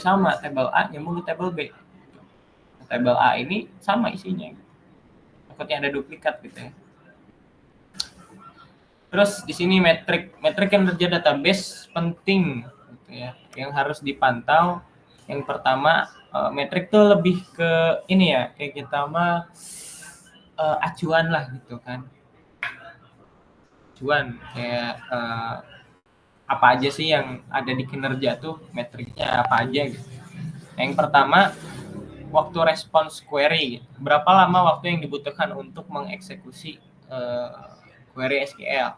sama, tabel A nyambung ke tabel B. Tabel A ini sama isinya. Takutnya ada duplikat gitu ya. Terus di sini metrik kinerja database penting gitu ya, yang harus dipantau. Yang pertama, metrik tuh lebih ke ini ya, kayak kita mah acuan lah gitu kan. Acuan kayak apa aja sih yang ada di kinerja tuh, metriknya apa aja gitu. Yang pertama, waktu respons query. Berapa lama waktu yang dibutuhkan untuk mengeksekusi query SQL.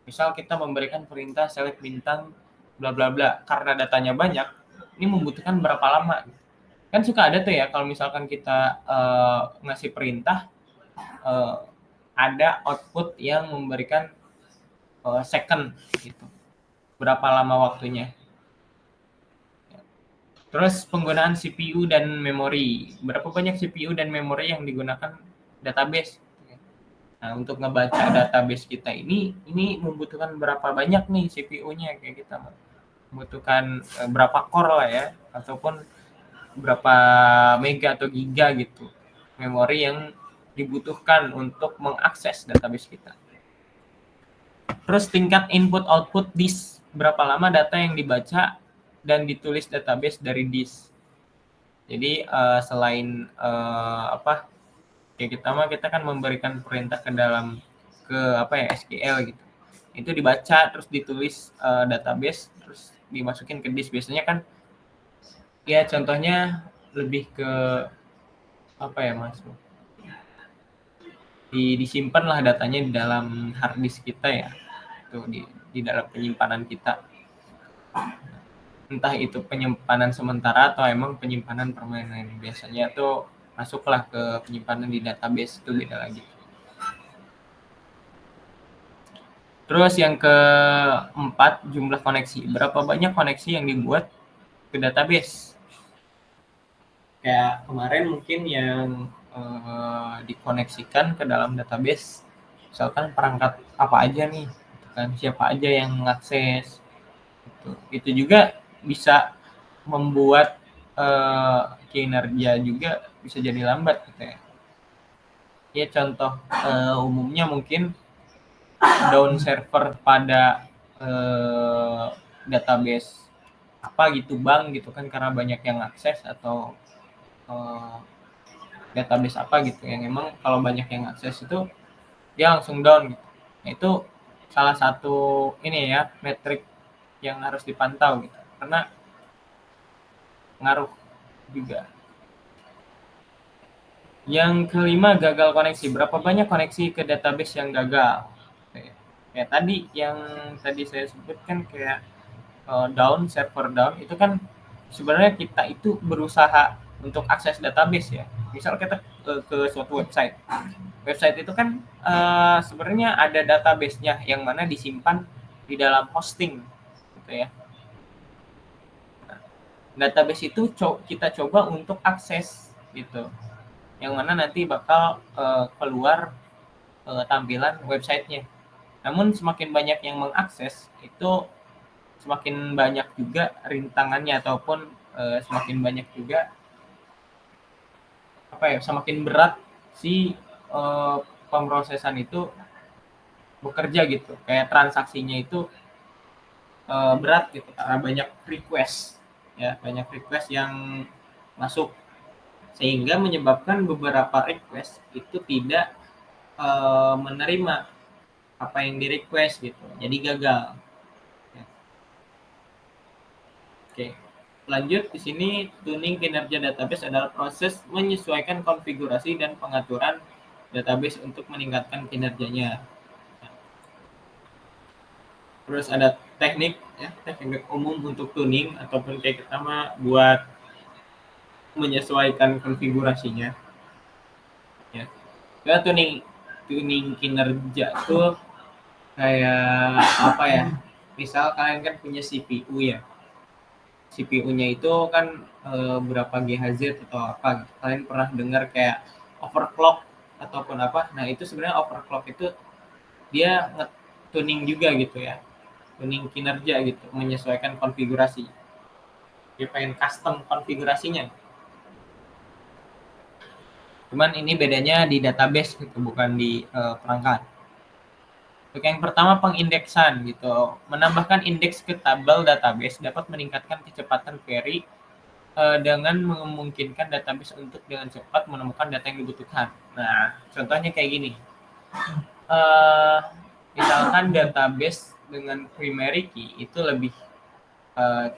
Misal kita memberikan perintah select bintang bla bla bla, karena datanya banyak, ini membutuhkan berapa lama? Kan suka ada tuh ya, kalau misalkan kita ngasih perintah, ada output yang memberikan second gitu. Berapa lama waktunya? Terus penggunaan CPU dan memori. Berapa banyak CPU dan memori yang digunakan database? Nah, untuk ngebaca database kita ini membutuhkan berapa banyak nih CPU-nya, kayak kita membutuhkan berapa core lah ya, ataupun berapa mega atau giga gitu memori yang dibutuhkan untuk mengakses database kita. Terus tingkat input output disk, berapa lama data yang dibaca dan ditulis database dari disk. Jadi selain kayak kita kan memberikan perintah ke dalam SQL gitu. Itu dibaca terus ditulis database terus dimasukin ke disk. Biasanya kan ya contohnya lebih ke Mas? Disimpan lah datanya di dalam hard disk kita ya. Itu di dalam penyimpanan kita. Entah itu penyimpanan sementara atau emang penyimpanan permanen. Biasanya tuh masuklah ke penyimpanan di database, itu beda lagi. Terus yang keempat, jumlah koneksi. Berapa banyak koneksi yang dibuat ke database? Kayak kemarin mungkin yang dikoneksikan ke dalam database, misalkan perangkat apa aja nih, kan siapa aja yang mengakses. Itu juga bisa membuat kinerja juga bisa jadi lambat gitu ya. Ya contoh umumnya mungkin down server pada database apa gitu, bank gitu kan, karena banyak yang akses, atau database apa gitu yang emang kalau banyak yang akses itu dia langsung down gitu. Nah, itu salah satu ini ya, metrik yang harus dipantau gitu, karena ngaruh juga. Yang kelima, gagal koneksi. Berapa banyak koneksi ke database yang gagal? Kayak tadi yang tadi saya sebutkan, kayak down, server down, itu kan sebenarnya kita itu berusaha untuk akses database ya. Misal kita ke suatu website. Website itu kan sebenarnya ada database-nya yang mana disimpan di dalam hosting gitu ya. Database itu kita coba untuk akses gitu, yang mana nanti bakal keluar tampilan websitenya. Namun semakin banyak yang mengakses, itu semakin banyak juga rintangannya, ataupun semakin banyak juga semakin berat si pemrosesan itu bekerja gitu. Kayak transaksinya itu berat gitu karena banyak request ya, banyak request yang masuk, sehingga menyebabkan beberapa request itu tidak menerima apa yang di request gitu, jadi gagal. Oke, lanjut di sini, tuning kinerja database adalah proses menyesuaikan konfigurasi dan pengaturan database untuk meningkatkan kinerjanya. Terus ada teknik ya, teknik umum untuk tuning, ataupun kayak kita mah buat menyesuaikan konfigurasinya. Ya. Ya, tuning kinerja tuh kayak apa ya? Misal kalian kan punya CPU ya. CPU-nya itu kan berapa GHz atau apa gitu. Kalian pernah dengar kayak overclock ataupun apa? Nah, itu sebenarnya overclock itu dia tuning juga gitu ya. Tuning kinerja gitu, menyesuaikan konfigurasi. dia pengen custom konfigurasinya. Cuman ini bedanya di database gitu, bukan di perangkat. Untuk yang pertama, pengindeksan gitu. Menambahkan indeks ke tabel database dapat meningkatkan kecepatan query dengan memungkinkan database untuk dengan cepat menemukan data yang dibutuhkan. Nah, contohnya kayak gini. Misalkan database dengan primary key itu lebih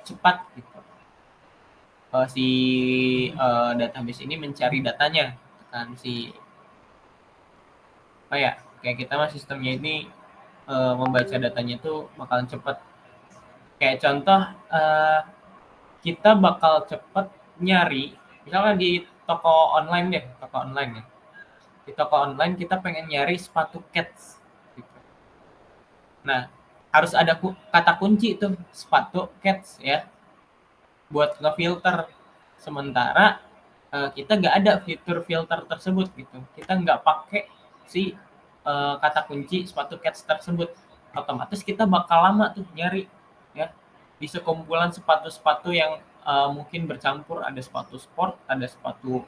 cepat gitu. Si database ini mencari datanya kan, kayak kita mah sistemnya ini membaca datanya itu bakalan cepat. Kayak contoh, kita bakal cepat nyari misalkan di toko online ya. Di toko online kita pengen nyari sepatu cats gitu. Nah, harus ada kata kunci tuh, sepatu cats ya, buat ngefilter. Sementara kita nggak ada fitur filter tersebut gitu. Kita nggak pakai si kata kunci sepatu cats tersebut. Otomatis kita bakal lama tuh nyari ya. Di sekumpulan sepatu-sepatu yang mungkin bercampur, ada sepatu sport, ada sepatu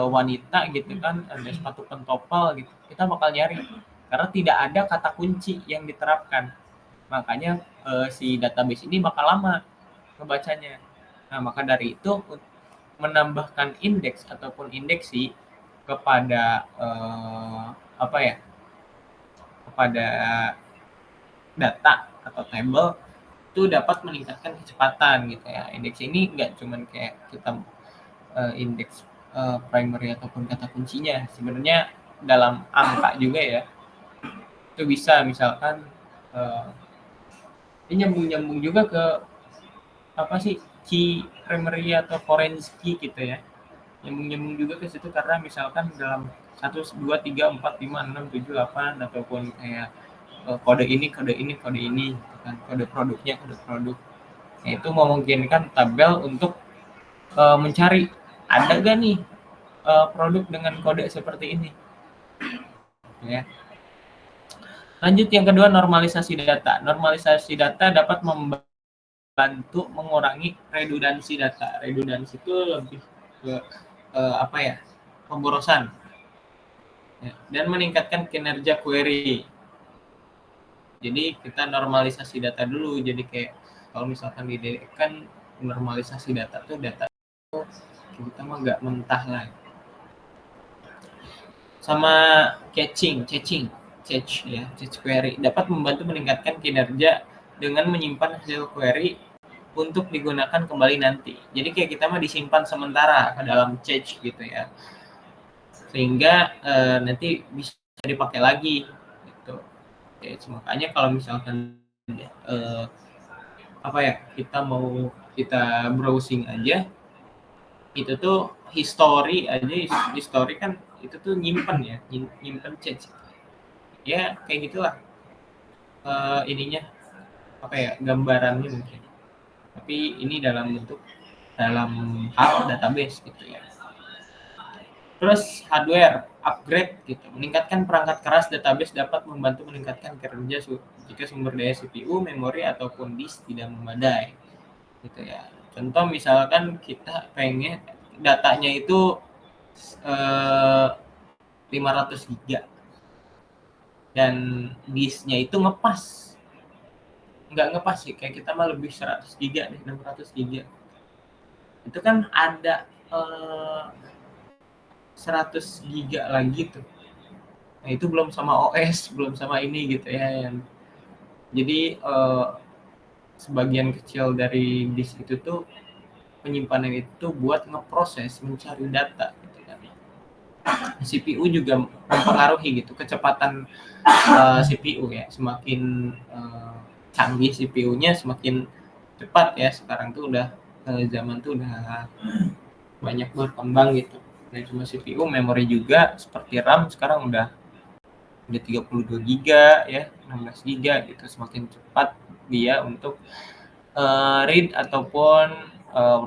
wanita gitu kan, ada sepatu pentopel gitu. Kita bakal nyari karena tidak ada kata kunci yang diterapkan. Makanya si database ini bakal lama ngebacanya. Nah, maka dari itu menambahkan indeks ataupun indeksi kepada kepada data atau table itu dapat meningkatkan kecepatan gitu ya. Indeks ini nggak cuman kayak kita indeks primary ataupun kata kuncinya, sebenarnya dalam angka juga ya. Itu bisa misalkan ini nyambung juga ke key primary atau foreign key gitu ya. Nyambung juga ke situ karena misalkan dalam 1, 2, 3, 4, 5, 6, 7, 8 ataupun kayak kode ini gitu kan, kode produk. Nah, itu memungkinkan tabel untuk mencari ada gak nih produk dengan kode seperti ini ya. Lanjut, yang kedua, normalisasi data. Normalisasi data dapat membantu mengurangi redundansi data. Redundansi itu lebih ke pemborosan ya, dan meningkatkan kinerja query. Jadi kita normalisasi data dulu. Jadi kayak kalau misalkan di DD kan normalisasi data tuh data itu kita mah nggak mentah lah. Sama caching query dapat membantu meningkatkan kinerja dengan menyimpan hasil query untuk digunakan kembali nanti. Jadi kayak kita mah disimpan sementara ke dalam cache gitu ya, sehingga nanti bisa dipakai lagi gitu. Makanya kalau misalkan kita browsing aja, itu tuh history kan itu tuh nyimpen cache ya, kayak gitulah ininya gambarannya mungkin, tapi ini dalam hal database gitu ya. Terus hardware upgrade gitu, meningkatkan perangkat keras database dapat membantu meningkatkan kerja jika sumber daya CPU, memori ataupun disk tidak memadai gitu ya. Contoh misalkan kita pengen datanya itu 500 GB dan disknya itu nggak ngepas sih, kayak kita mah lebih 100 GB nih, 600 GB. Itu kan ada 100 GB lagi tuh. Nah, itu belum sama OS, belum sama ini gitu ya. Jadi sebagian kecil dari disk itu tuh penyimpanan itu buat ngeproses, mencari data gitu kan. CPU juga mempengaruhi gitu, kecepatan CPU ya. Semakin canggih CPU-nya semakin cepat ya. Sekarang tuh udah zaman tuh udah banyak berkembang gitu. Dan cuma CPU, memori juga seperti RAM sekarang udah 32 GB ya, 16 GB gitu. Semakin cepat dia untuk read ataupun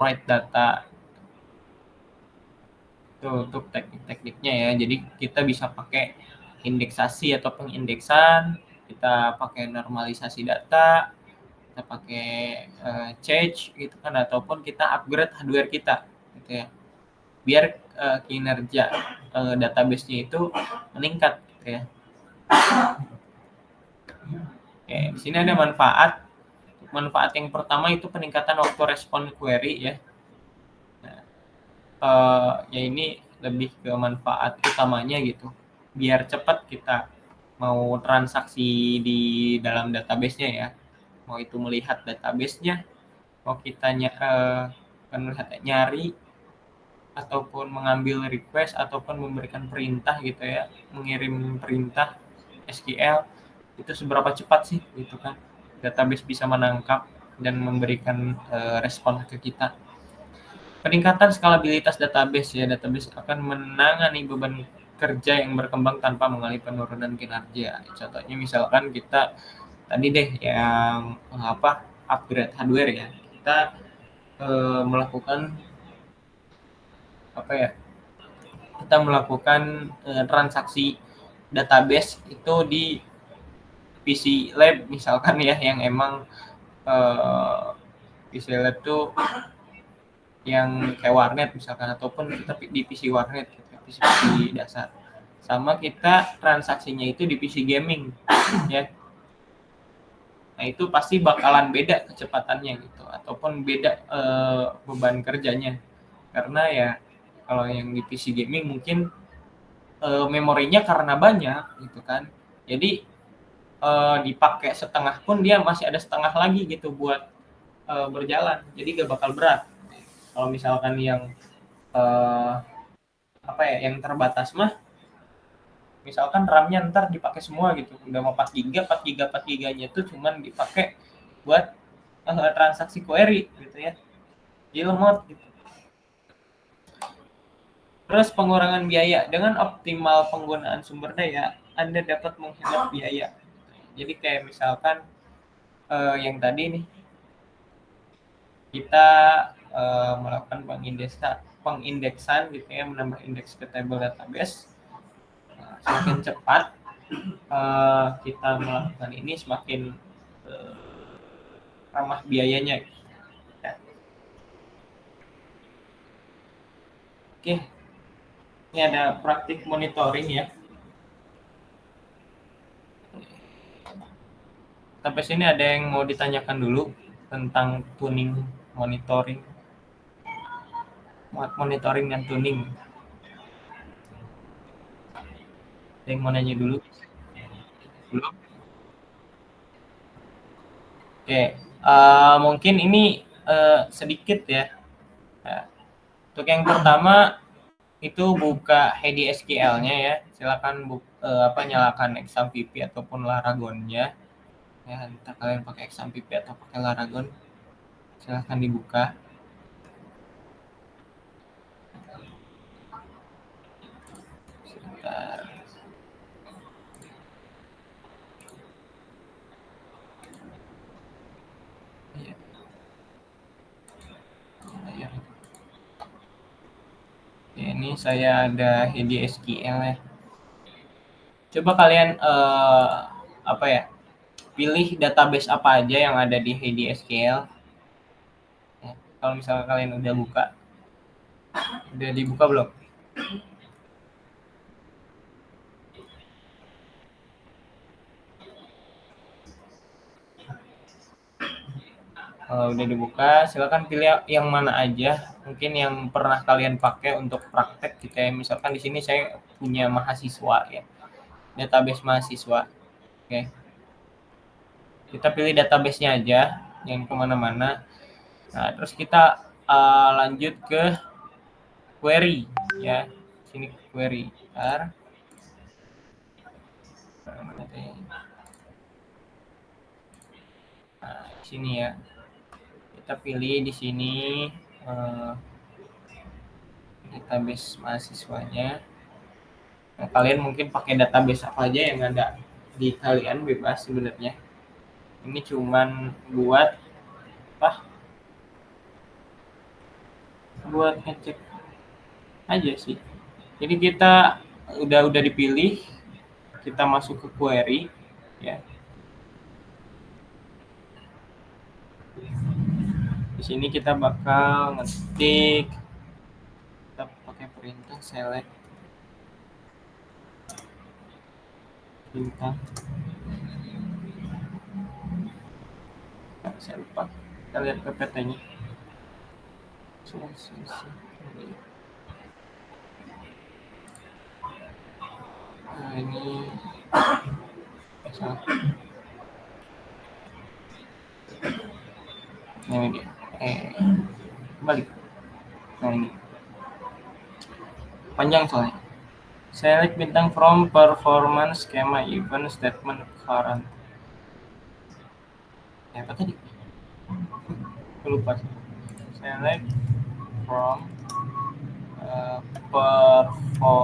write data. Itu untuk teknik-tekniknya ya. Jadi kita bisa pakai indeksasi atau pengindeksan, kita pakai normalisasi data, kita pakai change gitu kan, ataupun kita upgrade hardware kita gitu ya, biar kinerja database-nya itu meningkat gitu ya. Oke, di sini ada manfaat. Manfaat yang pertama itu peningkatan waktu respon query ya. Nah, ya ini lebih ke manfaat utamanya gitu. Biar cepat kita mau transaksi di dalam database-nya ya. Mau itu melihat database-nya, mau kita nyari ataupun mengambil request ataupun memberikan perintah gitu ya, mengirim perintah SQL, itu seberapa cepat sih gitu kan database bisa menangkap dan memberikan respon ke kita. Peningkatan skalabilitas database ya, database akan menangani beban kerja yang berkembang tanpa mengalami penurunan kinerja. Contohnya misalkan kita tadi deh yang upgrade hardware ya, kita melakukan kita melakukan transaksi database itu di PC lab misalkan ya, yang emang PC lab tuh yang kayak warnet misalkan, ataupun kita di PC warnet gitu, PC dasar. Sama kita transaksinya itu di PC gaming ya. Nah, itu pasti bakalan beda kecepatannya gitu, ataupun beda beban kerjanya. Karena ya kalau yang di PC gaming mungkin memorinya karena banyak gitu kan. Jadi dipakai setengah pun dia masih ada setengah lagi gitu buat berjalan. Jadi gak bakal berat. Kalau misalkan yang yang terbatas mah, misalkan RAM-nya ntar dipakai semua gitu. Udah mau 4 GB, 4 GB-nya itu cuman dipakai buat transaksi query gitu ya. Jadi lemot gitu. Terus pengurangan biaya. Dengan optimal penggunaan sumber daya, Anda dapat menghemat biaya. Jadi kayak misalkan yang tadi nih, kita melakukan pengindeksan gitu ya, menambah indeks ke table database. Semakin cepat kita melakukan ini, semakin ramah biayanya. Ya. Oke, ini ada praktik monitoring ya. Sampai sini ada yang mau ditanyakan dulu tentang tuning monitoring, dan tuning. Ada yang mau nanya dulu? Belum? Oke, mungkin ini sedikit ya. Nah, untuk yang pertama itu buka HDSQL-nya ya. Silakan nyalakan XAMPP ataupun Laragon-nya. Ya, entah kalian pakai XAMPP atau pakai Laragon. Silakan dibuka. Sebentar. Ya. Ya. Ini saya ada HDSQL ya. Coba kalian pilih database apa aja yang ada di HDSQL. Ya, kalau misalnya kalian udah dibuka belum? Kalau udah dibuka, silakan pilih yang mana aja. Mungkin yang pernah kalian pakai untuk praktek gitu ya. Misalkan di sini saya punya mahasiswa ya, database mahasiswa. Oke. Kita pilih database-nya aja, yang kemana-mana. Nah, terus kita lanjut ke query ya. Sini query. Bentar. Nah, di sini ya. Kita pilih di sini database mahasiswanya. Nah, kalian mungkin pakai database apa aja yang ada di kalian, bebas sebenarnya. Ini cuman buat ngecek aja sih. Jadi kita udah dipilih, kita masuk ke query ya. Di sini kita bakal ngetik, kita pakai perintah select bintang. Saya lupa, kita lihat PPT-nya. Nah, ini salah. Ini dia. Balik. Nah, ini panjang soalnya. Select bintang from performance schema event statement current. Apa tadi? Lupa. Select from performance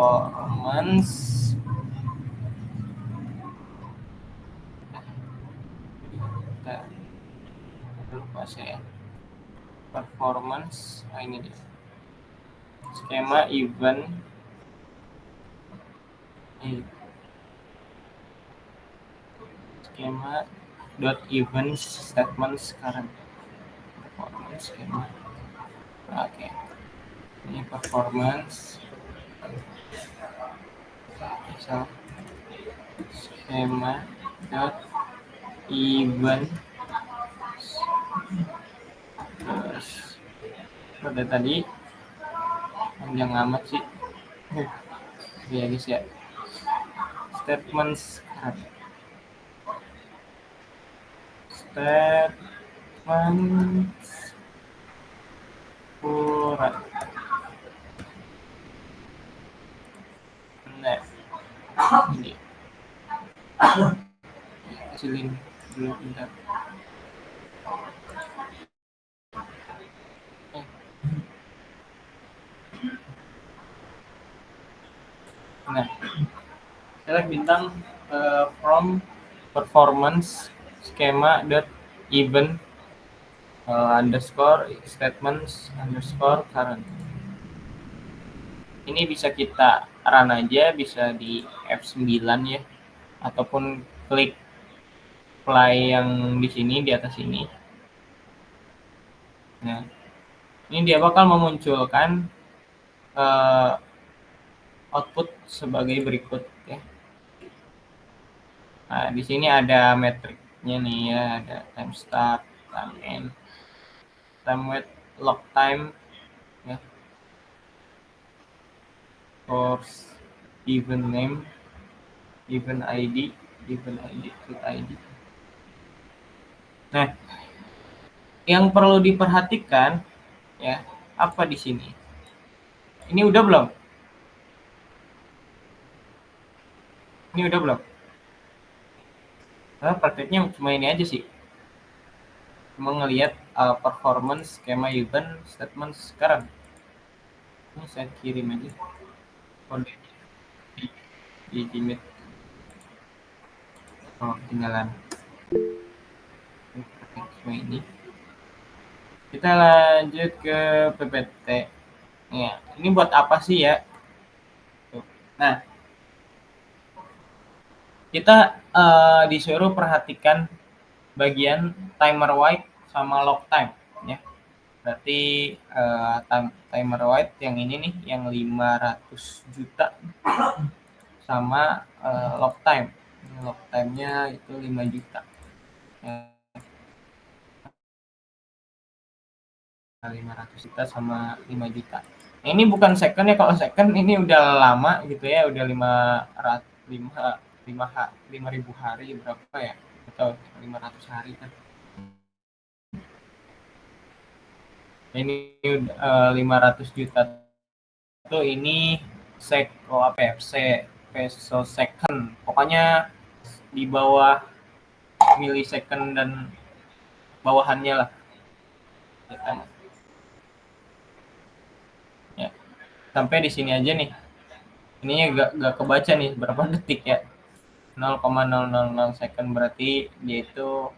lupa saya performance. Nah, ini dia skema event skema dot event statement sekarang performance skema. Oke, ini performance misal skema dot event. Terus pada tadi panjang amat sih ya guys ya. Statements kurang. Nah, ini kecilin dulu bentar. Nah, select bintang from performance schema dot event underscore statements underscore current. Ini bisa kita run aja, bisa di F9 ya, ataupun klik play yang di sini di atas ini. Nah, ini dia bakal memunculkan output sebagai berikut ya. Nah, di sini ada metriknya nih ya, ada time start, time end, time wait, log time ya, course, event name, event ID, create ID. Nah, yang perlu diperhatikan ya, apa di sini? Ini udah belum? Ini udah belum? Nah, prakteknya cuma ini aja sih. Cuma ngelihat performance skema event statement sekarang. Ini saya kirim aja kode di Gmail. Oh, ketinggalan. Ini. Kita lanjut ke PPT. Ya, ini buat apa sih ya? Nah, kita disuruh perhatikan bagian timer wait sama log time ya. Berarti timer wait yang ini nih, yang 500 juta sama log time. Log time-nya itu 5 juta. 500 juta sama 5 juta. Nah, ini bukan second ya, kalau second ini udah lama gitu ya, udah 5.000 hari berapa ya? Atau 500 hari kan. Ini 500 juta itu ini peso second. Pokoknya di bawah millisecond dan bawahannya lah. Ya kan? Ya. Sampai di sini aja nih. Ininya gak kebaca nih berapa detik ya. 0,000 second, berarti dia itu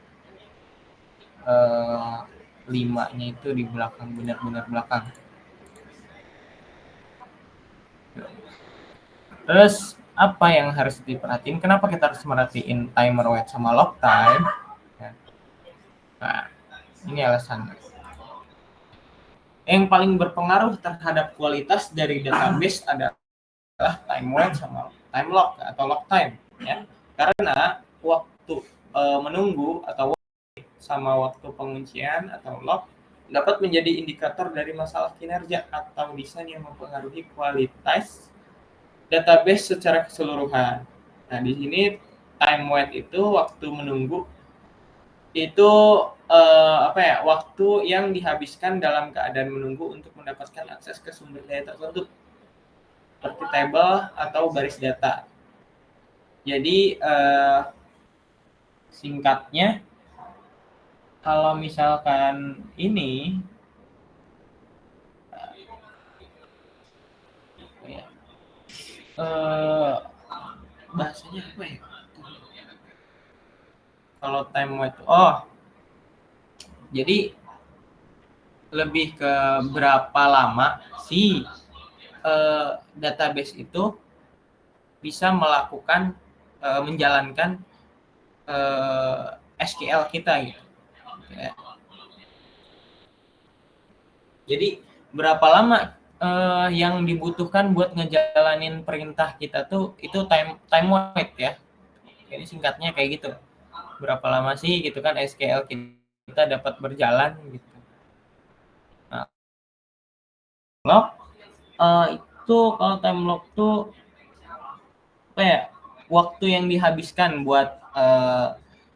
5-nya itu di belakang, benar-benar belakang. Terus apa yang harus diperhatiin? Kenapa kita harus merhatiin timer wait sama log time? Nah, ini alasannya. Yang paling berpengaruh terhadap kualitas dari database adalah time wait sama time lock atau lock time ya. Karena waktu menunggu atau sama waktu penguncian atau lock dapat menjadi indikator dari masalah kinerja atau desain yang mempengaruhi kualitas database secara keseluruhan. Nah, di sini time wait itu waktu menunggu itu waktu yang dihabiskan dalam keadaan menunggu untuk mendapatkan akses ke sumber daya tertentu seperti tabel atau baris data. Jadi singkatnya kalau misalkan ini bahasanya apa ya? Kalau time wait, jadi lebih ke berapa lama si database itu bisa melakukan menjalankan SQL kita gitu. Ya. Jadi berapa lama yang dibutuhkan buat ngejalanin perintah kita tuh itu time wait ya. Jadi singkatnya kayak gitu. Berapa lama sih gitu kan SQL kita dapat berjalan gitu. Nah, lock itu kalau time lock tuh apa ya? Waktu yang dihabiskan buat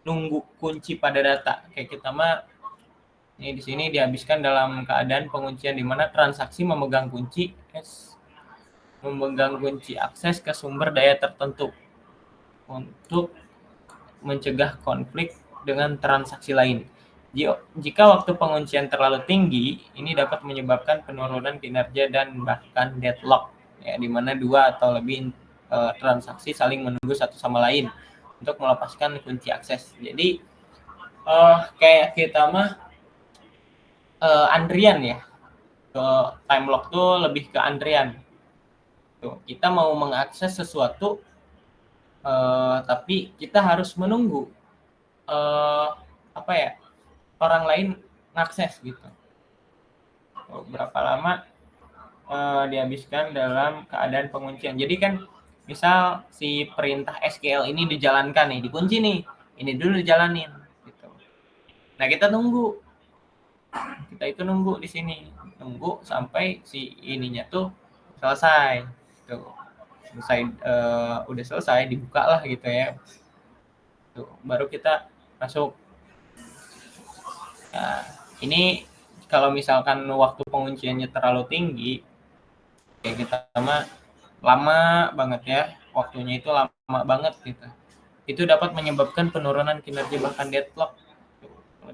nunggu kunci pada data. Kayak kita mah ini di sini dihabiskan dalam keadaan penguncian di mana transaksi memegang kunci akses ke sumber daya tertentu untuk mencegah konflik dengan transaksi lain. Jika waktu penguncian terlalu tinggi, ini dapat menyebabkan penurunan kinerja dan bahkan deadlock, ya, di mana dua atau lebih transaksi saling menunggu satu sama lain untuk melepaskan kunci akses. Jadi kayak kita mah antrian ya. Time lock tuh lebih ke antrian. Tuh, kita mau mengakses sesuatu tapi kita harus menunggu orang lain ngakses gitu. Berapa lama dihabiskan dalam keadaan penguncian. Jadi kan misal si perintah SQL ini dijalankan nih, dikunci nih, ini dulu dijalanin gitu. Nah, kita itu nunggu di sini, nunggu sampai si ininya tuh selesai tuh. Udah selesai, dibuka lah gitu ya. Tuh, baru kita masuk. Nah, ini kalau misalkan waktu pengunciannya terlalu tinggi, kayak kita mah lama banget ya, waktunya itu lama banget gitu. Itu dapat menyebabkan penurunan kinerja bahkan deadlock.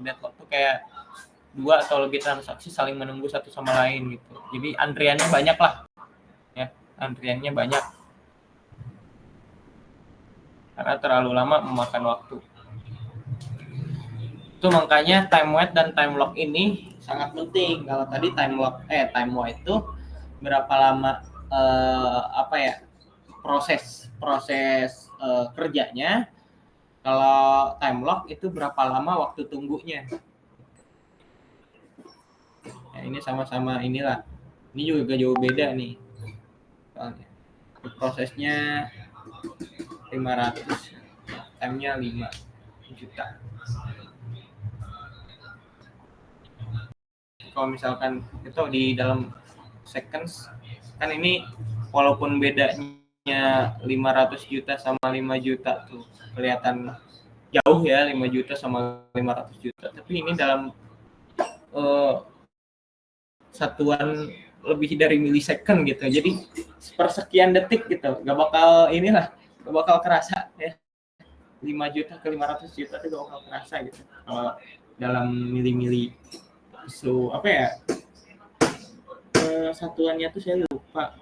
Deadlock tuh kayak dua atau lebih transaksi saling menunggu satu sama lain gitu. Jadi antriannya banyak lah, ya, antriannya banyak karena terlalu lama memakan waktu. Itu makanya time wait dan time lock ini sangat penting. Kalau tadi time wait itu berapa lama proses kerjanya. Kalau time lock itu berapa lama waktu tunggunya. Ya, ini sama-sama inilah. Ini juga jauh beda nih. Soalnya prosesnya 500, time-nya 5 juta. Kalau misalkan itu di dalam seconds kan ini walaupun bedanya 500 juta sama 5 juta tuh kelihatan jauh ya, 5 juta sama 500 juta, tapi ini dalam satuan lebih dari milisecond gitu, jadi sepersekian detik gitu, gak bakal kerasa ya, 5 juta ke 500 juta itu gak bakal kerasa gitu kalau dalam mili-mili. So satuannya tuh saya lupa,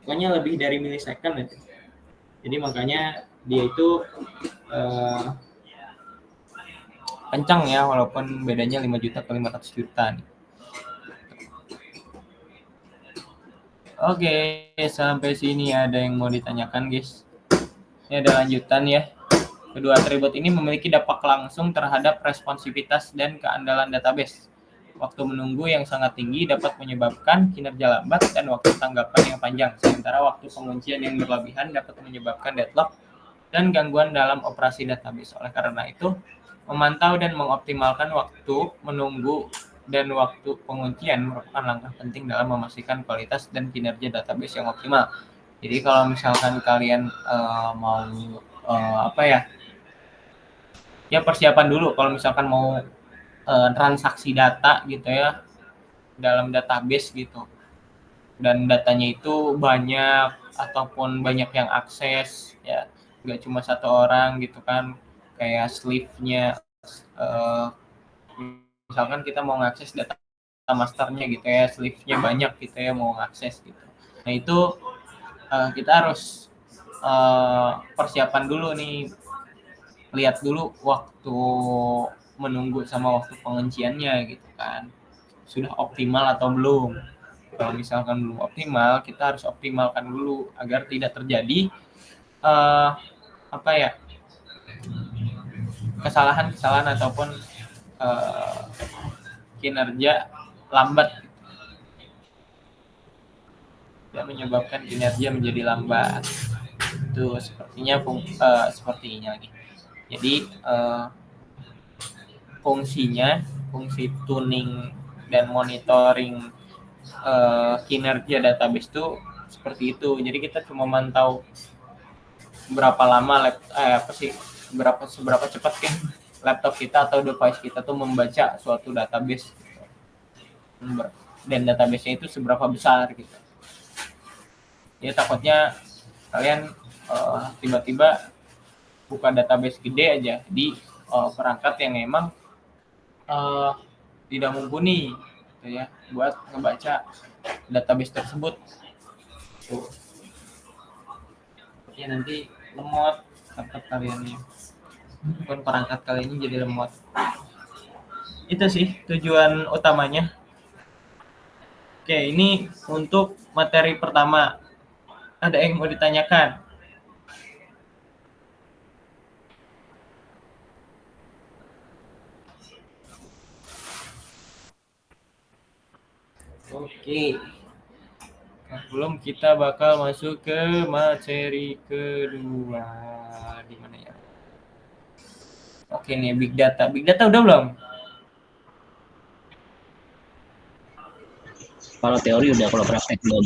pokoknya lebih dari milisecond gitu. Jadi makanya dia itu kencang ya, walaupun bedanya 5 juta ke 500 juta nih. Oke, sampai sini ada yang mau ditanyakan guys? Ini ada lanjutan ya. Kedua atribut ini memiliki dampak langsung terhadap responsivitas dan keandalan database. Waktu menunggu yang sangat tinggi dapat menyebabkan kinerja lambat dan waktu tanggapan yang panjang, sementara waktu penguncian yang berlebihan dapat menyebabkan deadlock dan gangguan dalam operasi database. Oleh karena itu, memantau dan mengoptimalkan waktu menunggu dan waktu penguncian merupakan langkah penting dalam memastikan kualitas dan kinerja database yang optimal. Jadi kalau misalkan kalian mau ya persiapan dulu kalau misalkan mau transaksi data gitu ya dalam database gitu, dan datanya itu banyak ataupun banyak yang akses ya, nggak cuma satu orang gitu kan, kayak sleeve-nya misalkan kita mau ngakses data masternya gitu ya, sleeve-nya banyak gitu ya, mau ngakses gitu. Nah itu kita harus persiapan dulu nih, lihat dulu waktu menunggu sama waktu pengunciannya gitu kan, sudah optimal atau belum. Kalau misalkan belum optimal, kita harus optimalkan dulu agar tidak terjadi uh, apa ya kesalahan-kesalahan ataupun uh, kinerja lambat dan menyebabkan kinerja menjadi lambat. Itu sepertinya lagi. Jadi fungsi tuning dan monitoring kinerja database itu seperti itu. Jadi kita cuma mantau berapa lama seberapa cepat kan laptop kita atau device kita tuh membaca suatu database, dan database-nya itu seberapa besar gitu. Ya takutnya kalian tiba-tiba buka database gede aja di perangkat yang emang tidak mumpuni gitu ya buat ngebaca database tersebut. Tuh. Ya nanti lemot laptop kalian, pun perangkat kalian ini jadi lemot. Itu sih tujuan utamanya. Oke, ini untuk materi pertama. Ada yang mau ditanyakan? Oke. Nah, belum kita bakal masuk ke materi kedua. Di mana ya? Oke nih, big data. Big data udah belum? Kalau teori udah, kalau praktek belum.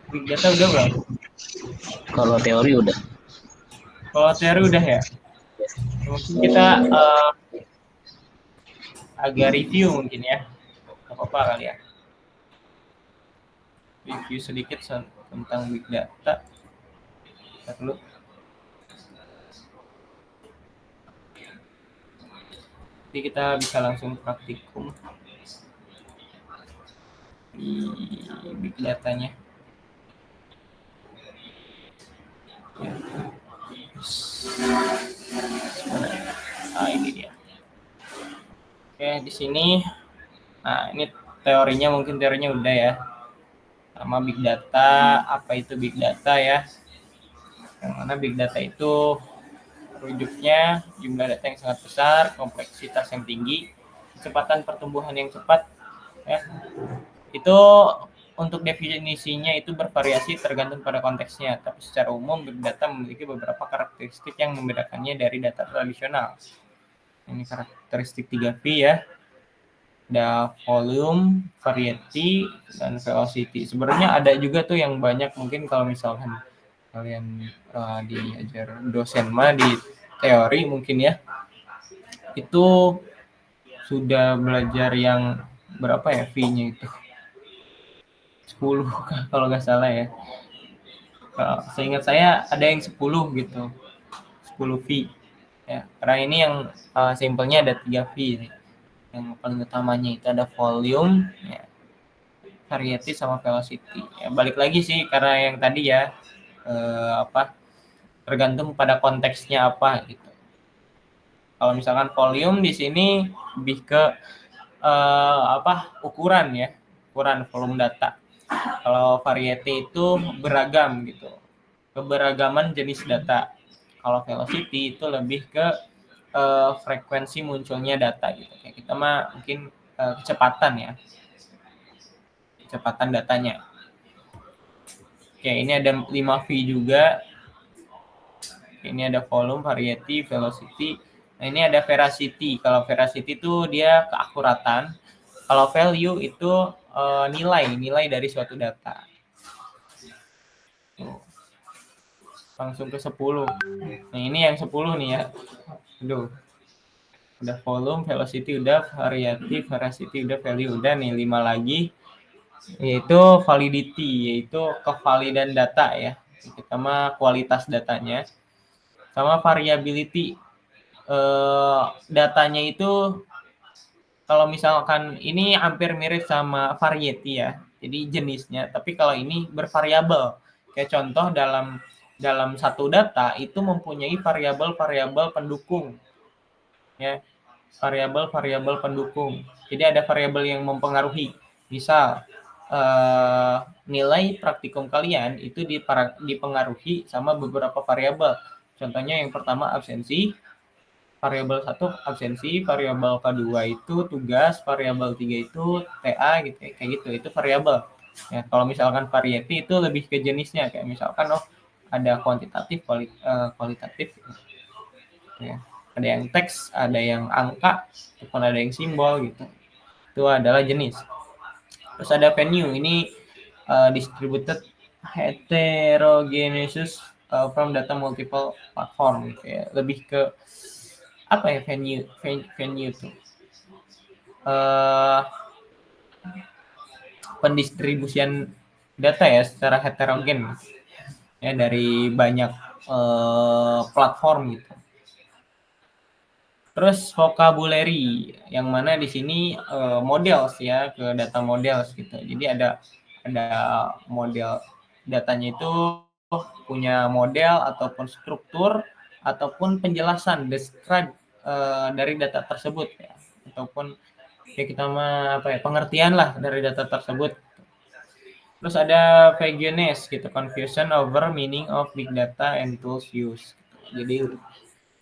Big data udah belum? Kalau teori udah. Kalau teori udah ya? Mungkin kita agak review mungkin ya. Apa-apa kali ya. Review sedikit tentang big data. Kita dulu. Jadi kita bisa langsung praktikum di big datanya. Ya. Nah, ini dia. Oke, di sini. Nah, ini teorinya udah ya. Sama big data, apa itu big data ya? Yang mana big data itu rujuknya jumlah data yang sangat besar, kompleksitas yang tinggi, kecepatan pertumbuhan yang cepat ya. Itu untuk definisinya itu bervariasi tergantung pada konteksnya, tapi secara umum big data memiliki beberapa karakteristik yang membedakannya dari data tradisional. Ini karakteristik 3V ya. Ada volume, variety, dan velocity. Sebenarnya ada juga tuh yang banyak, mungkin kalau misalkan kalian diajar dosen mah di teori mungkin ya, itu sudah belajar yang berapa ya V-nya itu? 10 kalau nggak salah ya. Seingat saya ada yang 10 gitu. 10 V. Ya, karena ini yang simpelnya ada 3 V. Yang paling utamanya itu ada volume, ya, variety sama velocity. Ya, balik lagi sih karena yang tadi ya tergantung pada konteksnya apa gitu. Kalau misalkan volume di sini lebih ke ukuran ya, ukuran volume data. Kalau variety itu beragam gitu, keberagaman jenis data. Kalau velocity itu lebih ke frekuensi munculnya data gitu. Kayak kita mah mungkin kecepatan ya. Kecepatan datanya. Oke, ini ada 5V juga. Ini ada volume, variety, velocity. Nah, ini ada veracity. Kalau veracity itu dia keakuratan. Kalau value itu nilai dari suatu data. Tuh. Langsung ke 10. Nah, ini yang 10 nih ya. Aduh. Udah volume, velocity udah, variety, veracity udah, value udah, nih 5 lagi. Yaitu validity, yaitu kevalidan data ya. Kita mah kualitas datanya. Sama variability, datanya itu kalau misalkan ini hampir mirip sama variety ya, jadi jenisnya, tapi kalau ini bervariabel. Kayak contoh dalam satu data itu mempunyai variabel-variabel pendukung ya, variabel-variabel pendukung. Jadi ada variabel yang mempengaruhi, misal nilai praktikum kalian itu dipengaruhi sama beberapa variabel. Contohnya yang pertama absensi, variabel 1 absensi, variabel kedua itu tugas, variabel 3 itu TA gitu ya, kayak gitu. Itu variabel. Ya, kalau misalkan variety itu lebih ke jenisnya, kayak misalkan ada kuantitatif, kualitatif gitu. Ya. Ada yang teks, ada yang angka, ataupun ada yang simbol gitu. Itu adalah jenis. Terus ada venue, ini distributed heterogeneous from data multiple platform gitu ya. Lebih ke apa ya venue itu? Pendistribusian data ya secara heterogen ya dari banyak platform gitu. Terus vocabulary yang mana di sini models ya, ke data models gitu. Jadi ada model datanya itu punya model ataupun struktur ataupun penjelasan describe dari data tersebut ya, ataupun ya kita mah apa ya, pengertian lah dari data tersebut. Terus ada vagueness gitu, confusion over meaning of big data and tools used. Jadi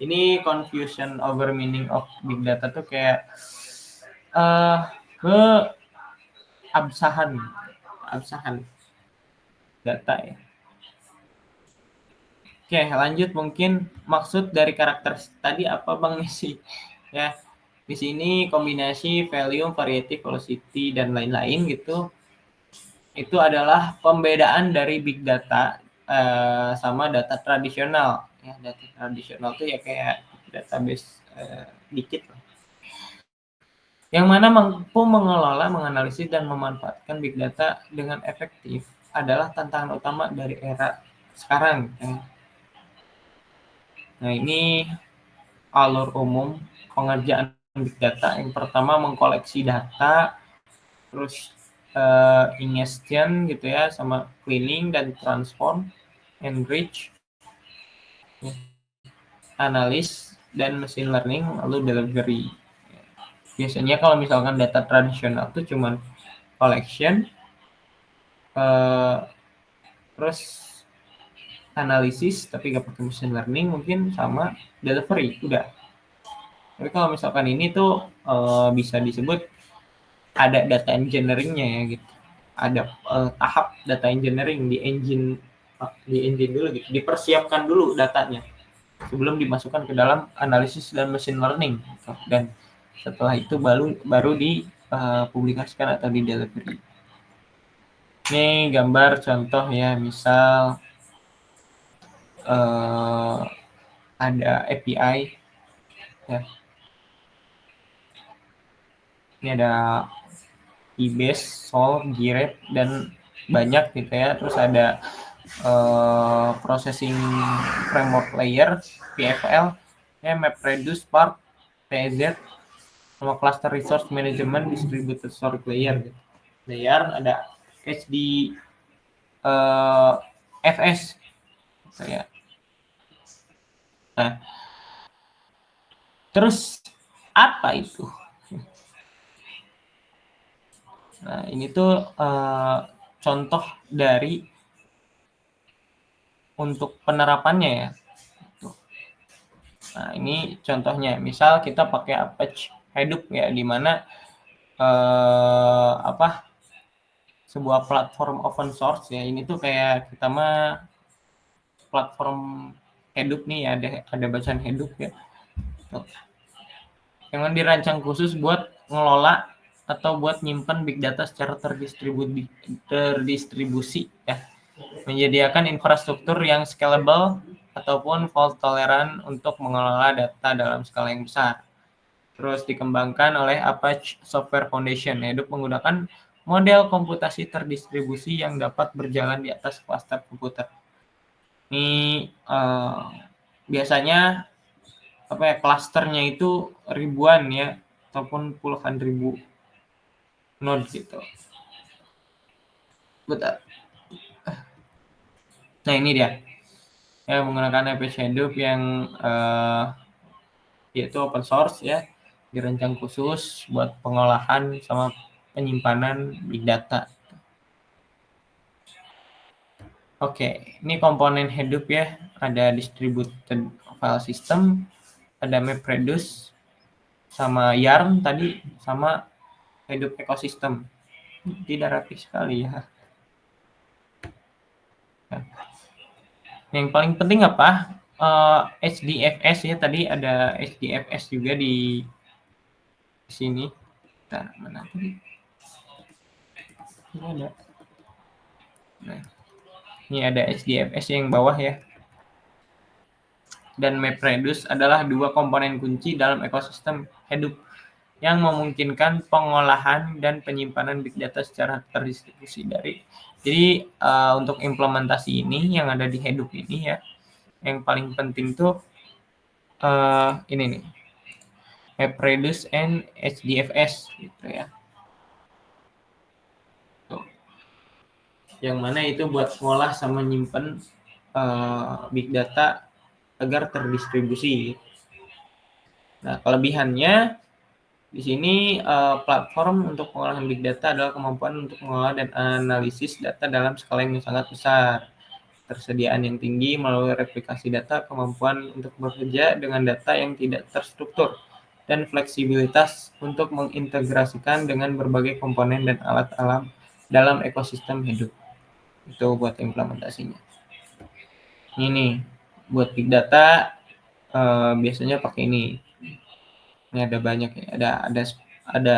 ini confusion over meaning of big data tuh kayak keabsahan data ya. Oke, lanjut, mungkin maksud dari karakter tadi apa Bang Nisi? Ya, di sini kombinasi volume, variety, velocity dan lain-lain gitu. Itu adalah pembedaan dari big data sama data tradisional. Ya, data tradisional tuh ya kayak database dikit. Yang mana mampu mengelola, menganalisis dan memanfaatkan big data dengan efektif adalah tantangan utama dari era sekarang. Ya. Nah, ini alur umum pengerjaan big data. Yang pertama mengkoleksi data, terus ingestion gitu ya, sama cleaning dan transform, enrich, analis, dan machine learning, lalu delivery. Biasanya kalau misalkan data tradisional itu cuman collection, terus analisis, tapi nggak pakai machine learning mungkin, sama delivery, udah. Tapi kalau misalkan ini tuh bisa disebut ada data engineering-nya ya gitu. Ada tahap data engineering di engine dulu gitu. Dipersiapkan dulu datanya sebelum dimasukkan ke dalam analisis dan machine learning gitu. Dan setelah itu baru dipublikasikan atau di delivery. Ini gambar contoh ya, misal ada API ya. Ini ada Keybase, Solve, Girep, dan banyak gitu ya. Terus ada processing framework layer, PFL, ya, MapReduce, Spark, TZ, sama cluster resource management, distributed storage layer gitu. Layer ada HD FS gitu ya. Nah, terus apa itu? Nah, ini tuh contoh dari untuk penerapannya ya. Tuh. Nah, ini contohnya. Misal kita pakai Apache Hadoop ya, di mana sebuah platform open source ya. Ini tuh kayak kita mah platform Hadoop nih, ada bacaan Hadoop ya. Tuh. Yang dirancang khusus buat ngelola atau buat nyimpen big data secara terdistribusi ya. Menyediakan infrastruktur yang scalable ataupun fault tolerant untuk mengelola data dalam skala yang besar. Terus dikembangkan oleh Apache Software Foundation. Hadoop menggunakan model komputasi terdistribusi yang dapat berjalan di atas klaster komputer. Ini biasanya klasternya itu ribuan ya, ataupun puluhan ribu node gitu. Betul. Nah, ini dia. Ya, menggunakan Apache Hadoop yang yaitu open source ya, dirancang khusus buat pengolahan sama penyimpanan big data. Oke, ini komponen Hadoop ya, ada distributed file system, ada MapReduce, sama Yarn tadi, sama Hadoop ecosystem. Tidak rapi sekali ya. Nah, yang paling penting apa? HDFS ya, tadi ada HDFS juga di sini. Nah, mana tadi? Ini ada. Nah, ini ada HDFS yang bawah ya. Dan MapReduce adalah dua komponen kunci dalam ekosistem Hadoop yang memungkinkan pengolahan dan penyimpanan big data secara terdistribusi Jadi untuk implementasi ini yang ada di Hadoop ini ya, yang paling penting tuh ini nih, MapReduce and HDFS gitu ya. Tuh. Yang mana itu buat ngolah sama nyimpen big data agar terdistribusi. Nah, kelebihannya di sini platform untuk pengolahan big data adalah kemampuan untuk mengolah dan analisis data dalam skala yang sangat besar. Tersediaan yang tinggi melalui replikasi data, kemampuan untuk bekerja dengan data yang tidak terstruktur, dan fleksibilitas untuk mengintegrasikan dengan berbagai komponen dan alat alam dalam ekosistem Hadoop. Itu buat implementasinya. Ini buat big data biasanya pakai ini. Ini ada banyak ya. Ada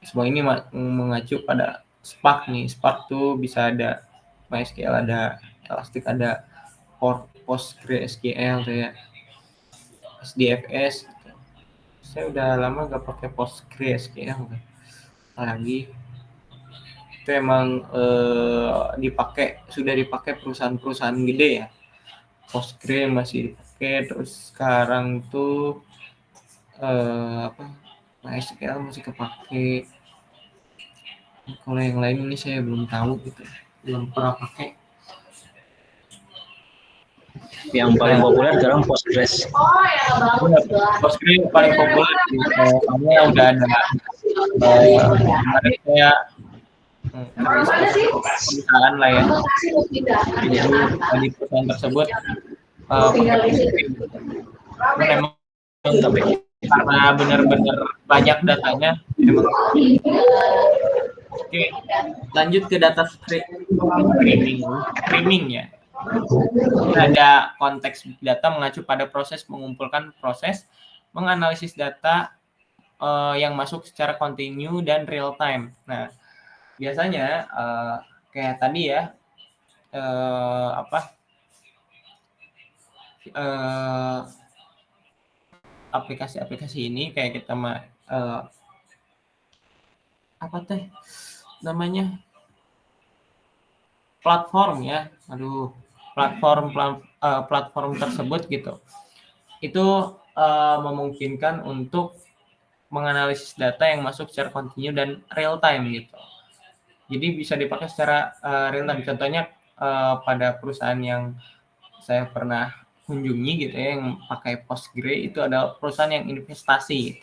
semua ini mengacu pada Spark nih. Spark tuh bisa ada MySQL, ada Elastic, ada PostgreSQL tuh ya. SDFS. Saya udah lama gak pakai PostgreSQL lagi. Itu emang sudah dipakai perusahaan-perusahaan gede ya. Postgre masih dipakai, terus sekarang tuh MySQL masih kepake. Kalau yang lain ini saya belum tahu gitu, belum pernah pakai. Yang paling populer sekarang Postgres. Postgre paling populer karena udah ada kayak perusahaan lah ya. Jadi di perusahaan tersebut pakai Postgre. Memang karena benar-benar banyak datanya memang. Oke, lanjut ke data streaming ya. Ada konteks big data mengacu pada proses mengumpulkan, proses menganalisis data yang masuk secara kontinu dan real time. Nah, biasanya kayak tadi ya, aplikasi-aplikasi ini kayak kita namanya platform ya. Platform tersebut gitu. Itu memungkinkan untuk menganalisis data yang masuk secara kontinu dan real time gitu. Jadi bisa dipakai secara real time. Contohnya pada perusahaan yang saya pernah kunjungi gitu ya, yang pakai Postgre itu adalah perusahaan yang investasi. Gitu.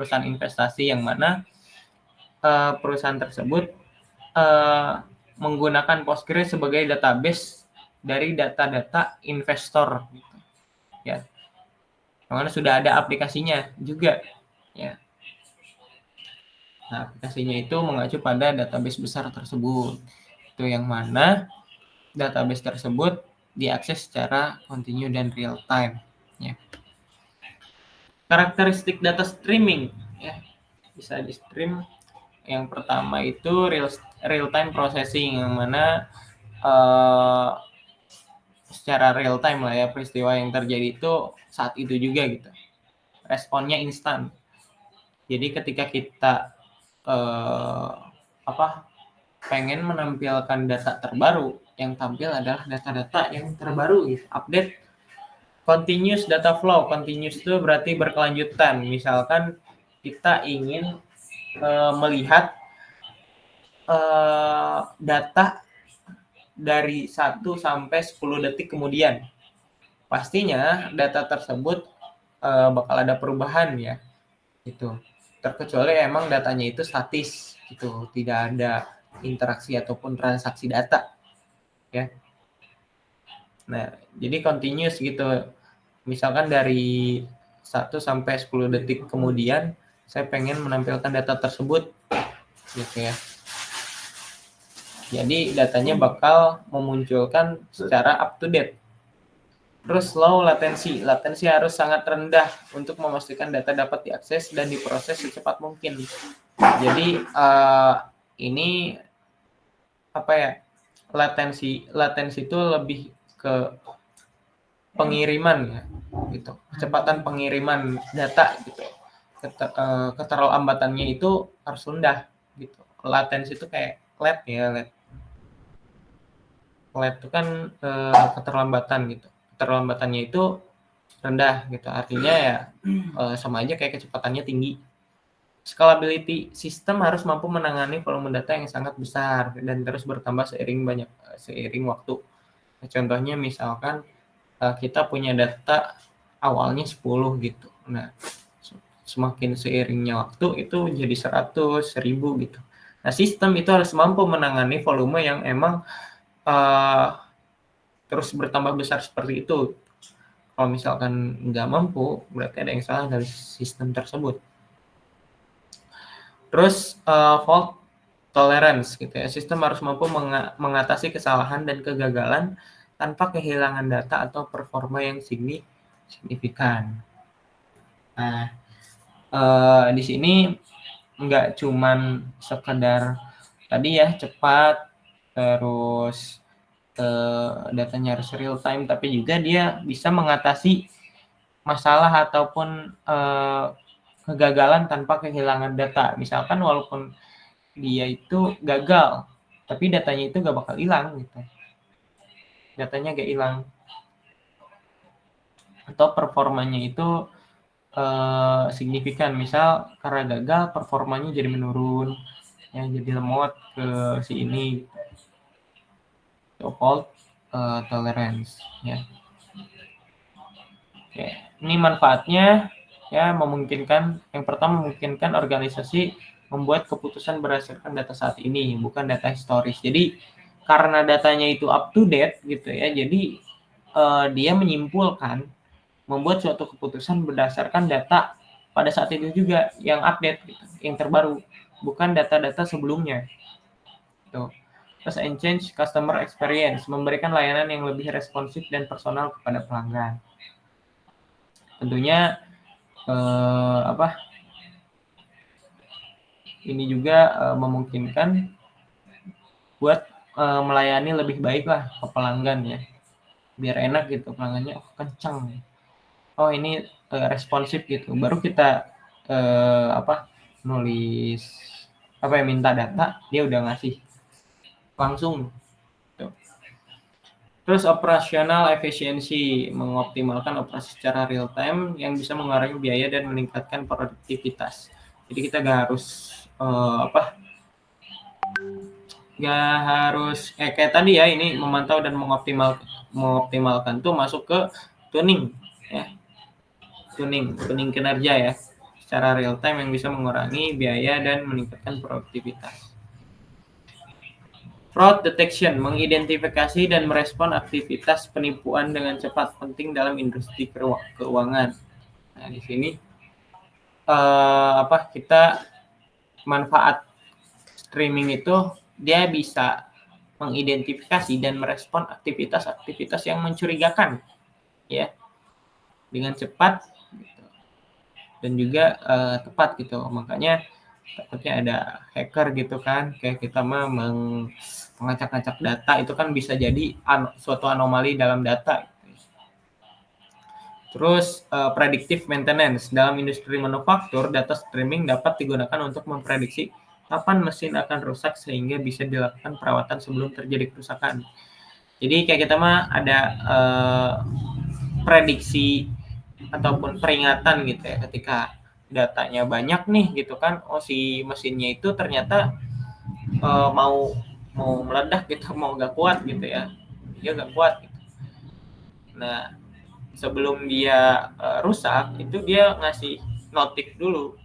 Perusahaan investasi yang mana perusahaan tersebut menggunakan Postgre sebagai database dari data-data investor gitu. Ya. Karena sudah ada aplikasinya juga, ya. Nah, aplikasinya itu mengacu pada database besar tersebut. Itu yang mana database tersebut diakses secara kontinu dan real time, ya. Karakteristik data streaming, ya, bisa di stream. Yang pertama itu real time processing, yang mana secara real time lah ya, peristiwa yang terjadi itu saat itu juga gitu. Responnya instan. Jadi ketika kita pengen menampilkan data terbaru, yang tampil adalah data-data yang terbaru gitu, update. Continuous data flow. Continuous itu berarti berkelanjutan. Misalkan kita ingin melihat data dari 1 sampai 10 detik kemudian. Pastinya data tersebut bakal ada perubahan, ya. Gitu. Terkecuali emang datanya itu statis gitu, tidak ada interaksi ataupun transaksi data, ya. Nah, jadi continuous gitu. Misalkan dari 1 sampai 10 detik kemudian saya pengen menampilkan data tersebut gitu, ya. Jadi datanya bakal memunculkan secara up to date. Terus low latency. Latensi harus sangat rendah untuk memastikan data dapat diakses dan diproses secepat mungkin. Jadi ini apa ya? Latensi itu lebih ke pengiriman, ya, gitu. Kecepatan pengiriman data gitu. Keterlambatannya itu harus rendah gitu. Latensi itu kayak LED, ya, LED. LED itu kan keterlambatan gitu. Keterlambatannya itu rendah gitu. Artinya ya sama aja kayak kecepatannya tinggi. Scalability, sistem harus mampu menangani volume data yang sangat besar dan terus bertambah seiring waktu. Nah, contohnya misalkan kita punya data awalnya 10 gitu. Nah, semakin seiringnya waktu itu jadi 100, 1000 gitu. Nah, sistem itu harus mampu menangani volume yang emang terus bertambah besar seperti itu. Kalau misalkan nggak mampu, berarti ada yang salah dari sistem tersebut. Terus fault tolerance gitu ya. Sistem harus mampu mengatasi kesalahan dan kegagalan tanpa kehilangan data atau performa yang signifikan. Nah, di sini nggak cuman sekedar tadi ya cepat, terus datanya harus real time, tapi juga dia bisa mengatasi masalah ataupun kegagalan tanpa kehilangan data. Misalkan walaupun dia itu gagal, tapi datanya itu gak bakal hilang gitu. Datanya gak hilang. Atau performanya itu signifikan. Misal karena gagal, performanya jadi menurun, ya, jadi lemot ke si ini. Itu fault tolerance, ya. Oke, ini manfaatnya ya yang pertama memungkinkan organisasi membuat keputusan berdasarkan data saat ini, bukan data historis. Jadi karena datanya itu up to date gitu ya, jadi dia menyimpulkan membuat suatu keputusan berdasarkan data pada saat itu juga yang update gitu, yang terbaru, bukan data-data sebelumnya. Tuh. Terus enhance customer experience, memberikan layanan yang lebih responsif dan personal kepada pelanggan. Tentunya ini juga memungkinkan buat melayani lebih baik lah ke pelanggan, ya, biar enak gitu, pelanggannya kencang, ini responsif gitu, baru kita nulis minta data, dia udah ngasih langsung gitu. Terus operasional efisiensi, mengoptimalkan operasi secara real time yang bisa mengurangi biaya dan meningkatkan produktivitas. Jadi kita nggak harus kayak tadi ya, ini memantau dan mengoptimalkan tuh masuk ke tuning, ya, tuning kinerja ya secara real time yang bisa mengurangi biaya dan meningkatkan produktivitas. Fraud detection, mengidentifikasi dan merespon aktivitas penipuan dengan cepat, penting dalam industri keuangan. Nah, di sini kita manfaat streaming itu dia bisa mengidentifikasi dan merespon aktivitas-aktivitas yang mencurigakan, ya, dengan cepat gitu, dan juga tepat gitu. Makanya takutnya ada hacker gitu kan, kayak kita mah mengacak-acak data itu kan bisa jadi suatu anomali dalam data. Terus predictive maintenance. Dalam industri manufaktur, data streaming dapat digunakan untuk memprediksi kapan mesin akan rusak sehingga bisa dilakukan perawatan sebelum terjadi kerusakan. Jadi kayak kita mah ada prediksi ataupun peringatan gitu ya, ketika datanya banyak nih gitu kan, oh si mesinnya itu ternyata mau meledak gitu, mau gak kuat gitu ya, dia gak kuat gitu. Nah, sebelum dia rusak itu dia ngasih notif dulu.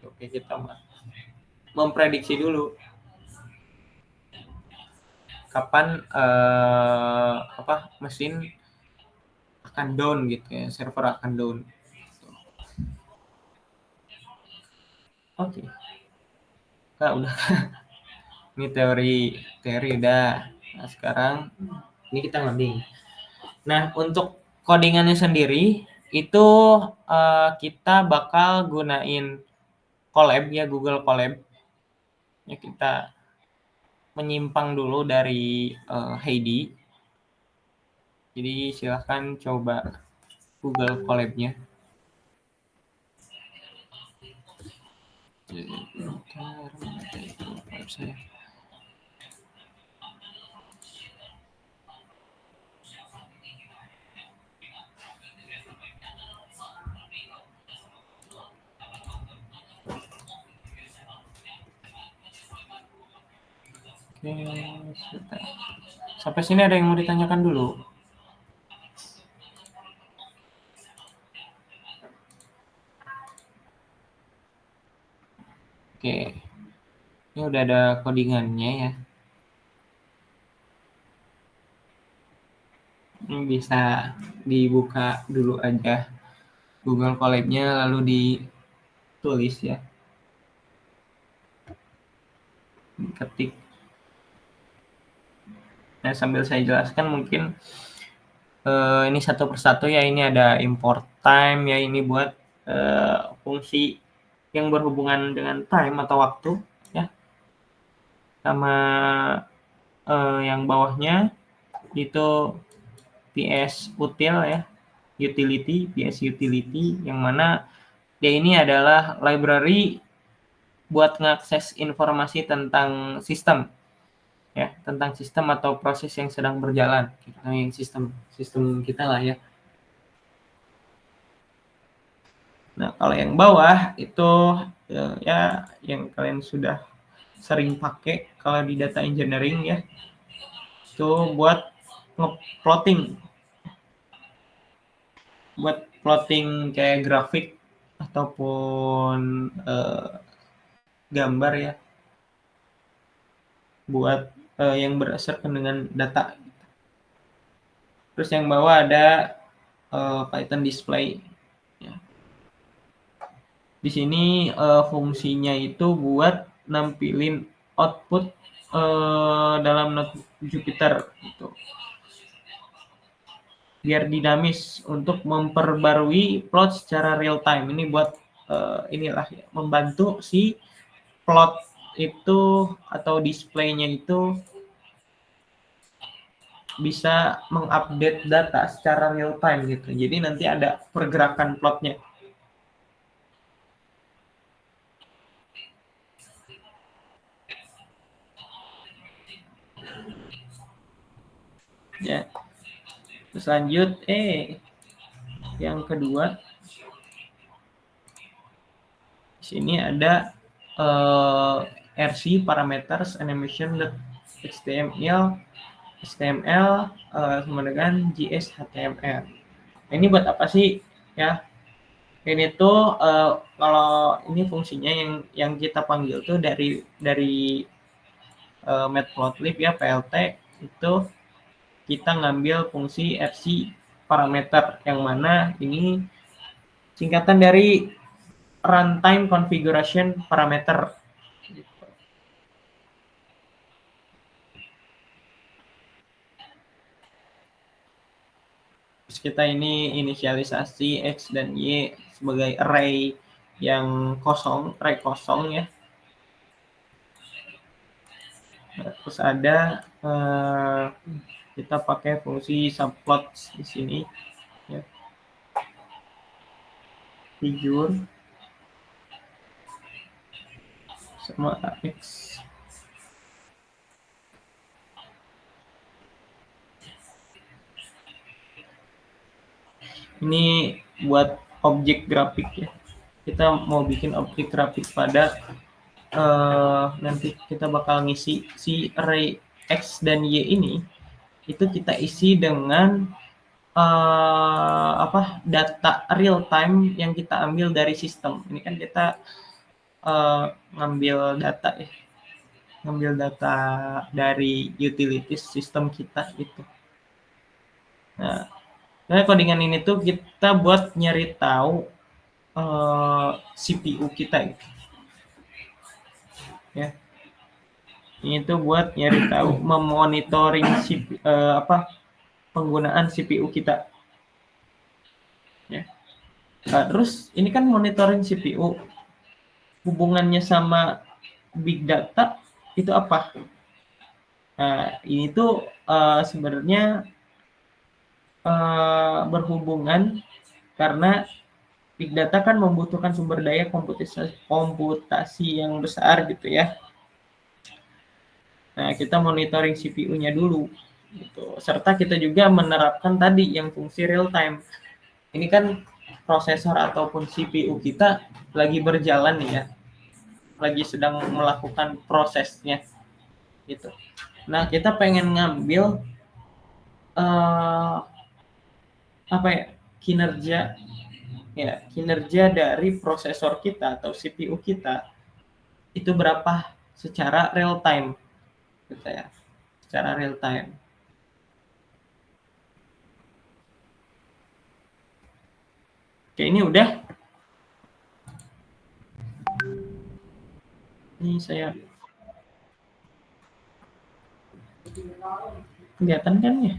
Oke, kita memprediksi dulu kapan mesin akan down gitu ya, server akan down. Oke. Kak, udah. Ini teori udah. Nah, sekarang ini kita ngoding. Nah, untuk codingannya sendiri itu kita bakal gunain Colab ya, Google Colab. Ya, kita menyimpang dulu dari Heidi. Jadi silahkan coba Google Colab-nya. Oke, sampai sini ada yang mau ditanyakan dulu? Oke, ini udah ada codingannya ya. Ini bisa dibuka dulu aja Google Colab-nya, lalu ditulis ya. Ketik. Nah, sambil saya jelaskan mungkin ini satu persatu ya. Ini ada import time ya, ini buat fungsi yang berhubungan dengan time atau waktu ya. Sama yang bawahnya itu PS util ya, PS utility, yang mana dia ini adalah library buat ngakses informasi tentang sistem ya, tentang sistem atau proses yang sedang berjalan, yang sistem kita lah ya. Nah, kalau yang bawah itu ya yang kalian sudah sering pakai kalau di data engineering ya, itu buat nge-plotting, buat plotting kayak grafik ataupun gambar ya, buat yang berdasarkan dengan data. Terus yang bawah ada Python display ya. Di sini fungsinya itu buat nampilin output dalam notebook Jupyter gitu, biar dinamis untuk memperbarui plot secara real time. Ini buat inilah ya, membantu si plot itu atau displaynya itu bisa mengupdate data secara real time gitu. Jadi nanti ada pergerakan plotnya. Ya. Terus lanjut yang kedua. Di sini ada RC parameters animation.html sama dengan JS HTML. Ini buat apa sih ya? Ini tuh kalau ini fungsinya yang kita panggil tuh dari matplotlib ya, PLT itu kita ngambil fungsi RC parameter, yang mana ini singkatan dari runtime configuration parameter. Terus kita ini inisialisasi X dan Y sebagai array yang kosong, array kosong ya. Terus ada kita pakai fungsi subplot di sini ya. Figure sama X. Ini buat objek grafik ya. Kita mau bikin objek grafik pada nanti kita bakal ngisi si array X dan Y ini, itu kita isi dengan data real time yang kita ambil dari sistem. Ini kan kita ngambil data ya, ngambil data dari utilities sistem kita gitu. Nah, codingan ini tuh kita buat nyari tahu CPU kita gitu. Ya. Ini tuh buat nyari tahu, memonitoring penggunaan CPU kita. Ya. Nah, terus ini kan monitoring CPU, hubungannya sama big data itu apa? Nah, ini tuh sebenarnya berhubungan karena big data kan membutuhkan sumber daya komputasi yang besar gitu ya. Nah, kita monitoring CPU-nya dulu gitu. Serta kita juga menerapkan tadi yang fungsi real time. Ini kan prosesor ataupun CPU kita lagi berjalan nih ya. Lagi sedang melakukan prosesnya gitu. Nah, kita pengen ngambil kinerja dari prosesor kita atau CPU kita itu berapa secara real time gitu ya. Secara real time. Oke, ini udah. Ini saya kelihatan kan ya?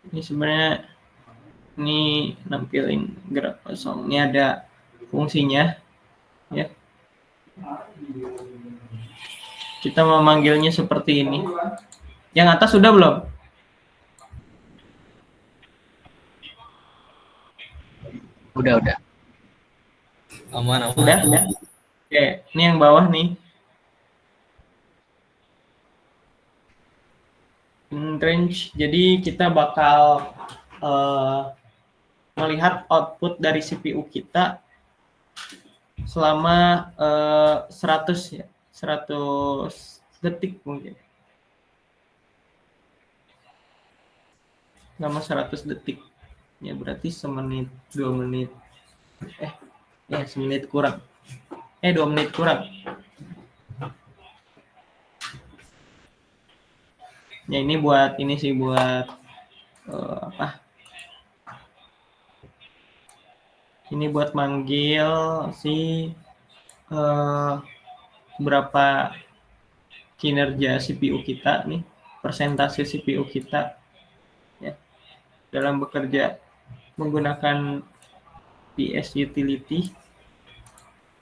Ini sebenarnya ini nampilin graf kosong. Ini ada fungsinya ya. Kita memanggilnya seperti ini. Yang atas sudah belum? Udah. Aman. Udah. Oke, ini yang bawah nih. Range. Jadi kita bakal melihat output dari CPU kita selama 100 detik mungkin. Selama 100 detik. Ya berarti semenit, 2 menit. Semenit kurang. 2 menit kurang. Ya ini buat ini buat manggil si berapa kinerja CPU kita nih, persentase CPU kita ya dalam bekerja menggunakan PS utility.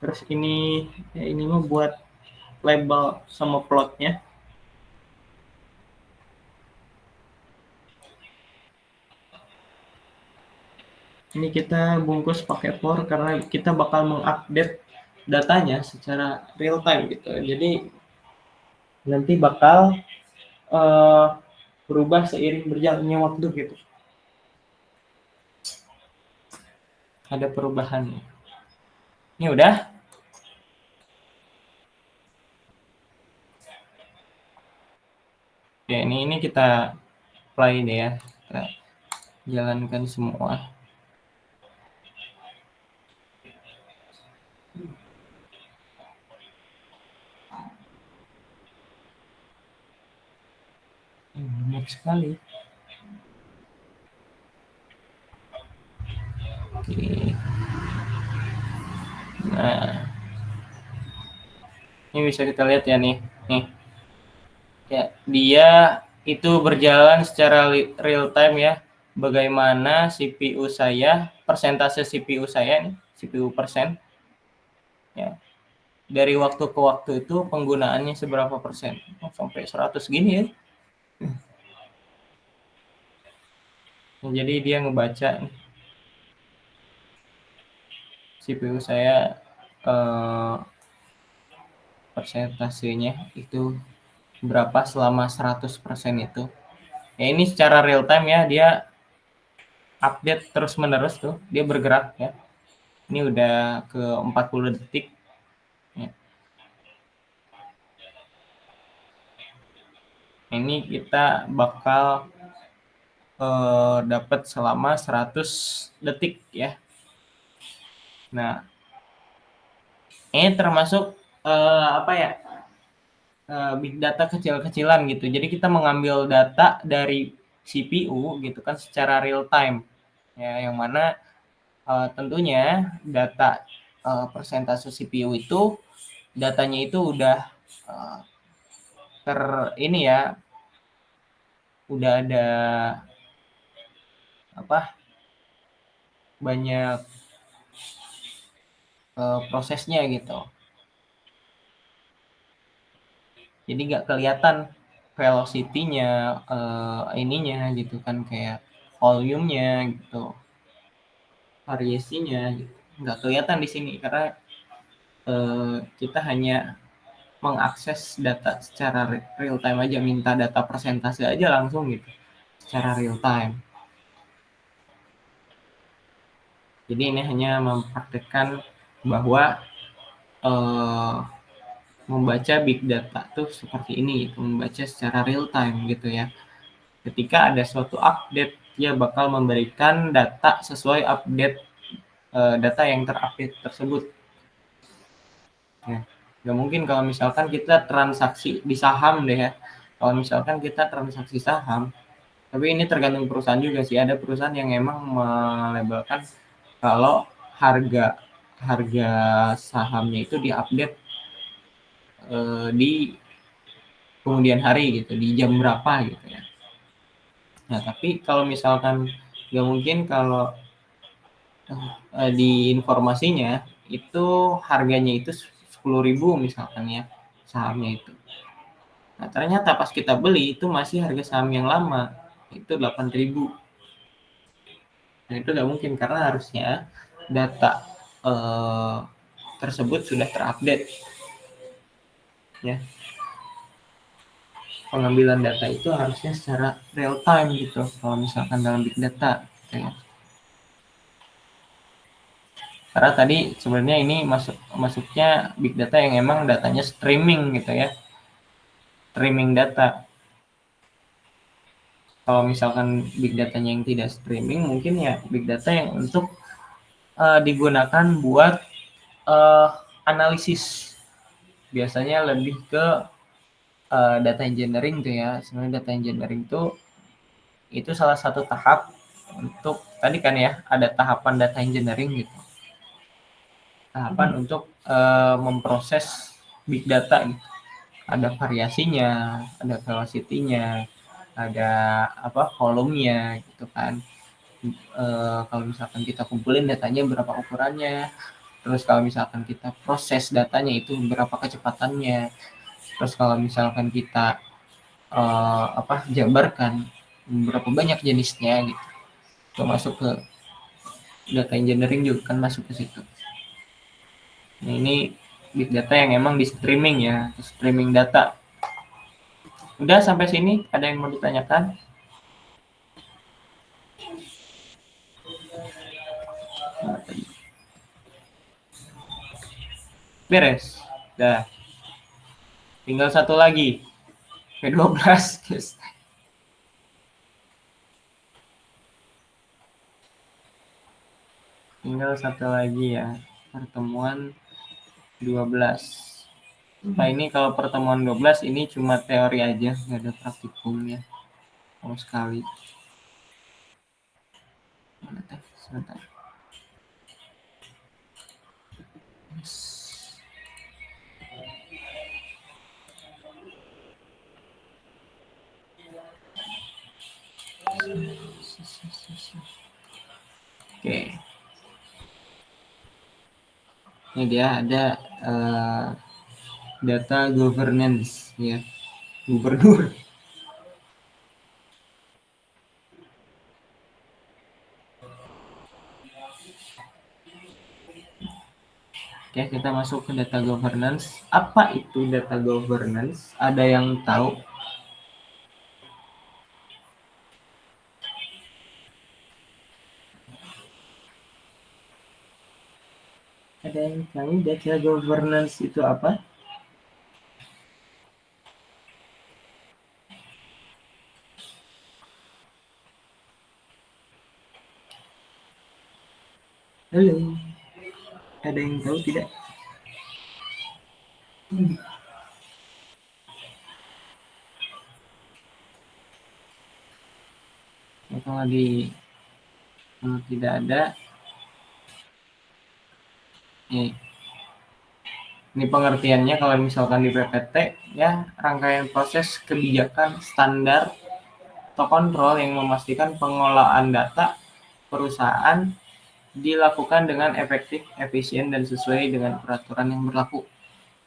Terus ini mau buat label sama plotnya. Ini kita bungkus pakai for karena kita bakal mengupdate datanya secara real time gitu. Jadi nanti bakal berubah seiring berjalannya waktu gitu. Ada perubahan. Ini udah. Oke, ini kita play deh ya. Kita jalankan semua. banyak sekali. Oke. Nah, ini bisa kita lihat ya nih. Ya, dia itu berjalan secara real time ya. Bagaimana CPU saya, persentase CPU saya nih, CPU persen. Ya. Dari waktu ke waktu itu penggunaannya seberapa persen? Oh, sampai 100 gini ya. Jadi dia ngebaca CPU saya persentasenya itu berapa selama 100% itu. Ya ini secara real time ya, dia update terus menerus tuh, dia bergerak ya. Ini udah ke 40 detik. Ya. Ini kita bakal dapat selama 100 detik ya. Nah, ini termasuk apa ya? Big data kecil-kecilan gitu. Jadi kita mengambil data dari CPU gitu kan secara real time. Ya, yang mana tentunya data persentase CPU itu datanya itu udah uh, ini ya, udah ada apa, banyak prosesnya gitu. Jadi nggak kelihatan velocity-nya, ininya gitu kan, kayak volume-nya gitu, variasinya gitu. Nggak kelihatan di sini karena kita hanya mengakses data secara real time aja, minta data persentase aja langsung gitu secara real time. Jadi ini hanya mempraktikkan bahwa membaca big data tuh seperti ini gitu, membaca secara real time gitu ya. Ketika ada suatu update, dia bakal memberikan data sesuai update data yang terupdate tersebut. Ya. Nggak mungkin kalau misalkan kita transaksi di saham deh ya. Kalau misalkan kita transaksi saham, tapi ini tergantung perusahaan juga sih. Ada perusahaan yang emang melabelkan kalau harga harga sahamnya itu diupdate di kemudian hari gitu, di jam berapa gitu ya. Nah, tapi kalau misalkan nggak mungkin kalau di informasinya itu harganya itu 10.000 misalkan ya sahamnya itu. Nah, ternyata pas kita beli itu masih harga saham yang lama, itu 8.000. Nah, itu nggak mungkin karena harusnya data tersebut sudah terupdate. Ya. Pengambilan data itu harusnya secara real time gitu kalau misalkan dalam big data gitu ya. Karena tadi sebenarnya ini masuknya big data yang emang datanya streaming gitu ya, streaming data. Kalau misalkan big datanya yang tidak streaming, mungkin ya big data yang untuk digunakan buat analisis. Biasanya lebih ke data engineering tuh ya. Sebenarnya data engineering itu salah satu tahap untuk tadi kan ya, ada tahapan data engineering gitu. Tahapan untuk memproses big data gitu. Ada variasinya, ada velocity-nya, ada apa volumenya gitu kan. Kalau misalkan kita kumpulin datanya berapa ukurannya, terus kalau misalkan kita proses datanya itu berapa kecepatannya, terus kalau misalkan kita jabarkan berapa banyak jenisnya gitu, itu masuk ke data engineering juga kan masuk ke situ. Nah, ini big data yang emang di streaming ya, streaming data. Udah sampai sini, ada yang mau ditanyakan? Beres. Dah. Tinggal satu lagi. P12, guys. Tinggal satu lagi ya. Pertemuan 12. Nah, ini kalau pertemuan 12 ini cuma teori aja, nggak ada praktikumnya. sama sekali. Sebentar. Oke. Ini dia ada data governance ya. Gubernur. Oke, kita masuk ke data governance. Apa itu data governance? Ada yang tahu? Ada yang tahu data governance itu apa? Halo. Ada yang tahu tidak? Kalau tidak ada, ini pengertiannya kalau misalkan di PPT ya, rangkaian proses kebijakan standar atau kontrol yang memastikan pengelolaan data perusahaan dilakukan dengan efektif, efisien, dan sesuai dengan peraturan yang berlaku.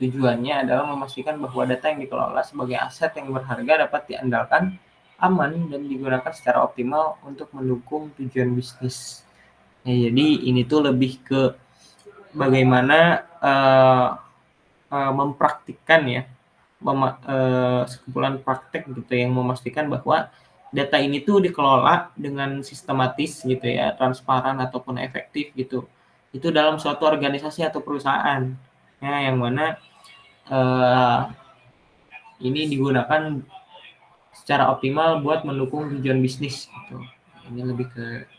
Tujuannya adalah memastikan bahwa data yang dikelola sebagai aset yang berharga dapat diandalkan, aman, dan digunakan secara optimal untuk mendukung tujuan bisnis. Ya, jadi ini tuh lebih ke bagaimana mempraktikkan ya, sekumpulan praktek gitu yang memastikan bahwa data ini tuh dikelola dengan sistematis gitu ya, transparan ataupun efektif gitu. Itu dalam suatu organisasi atau perusahaan. Ya, yang mana ini digunakan secara optimal buat mendukung tujuan bisnis gitu. Ini lebih ke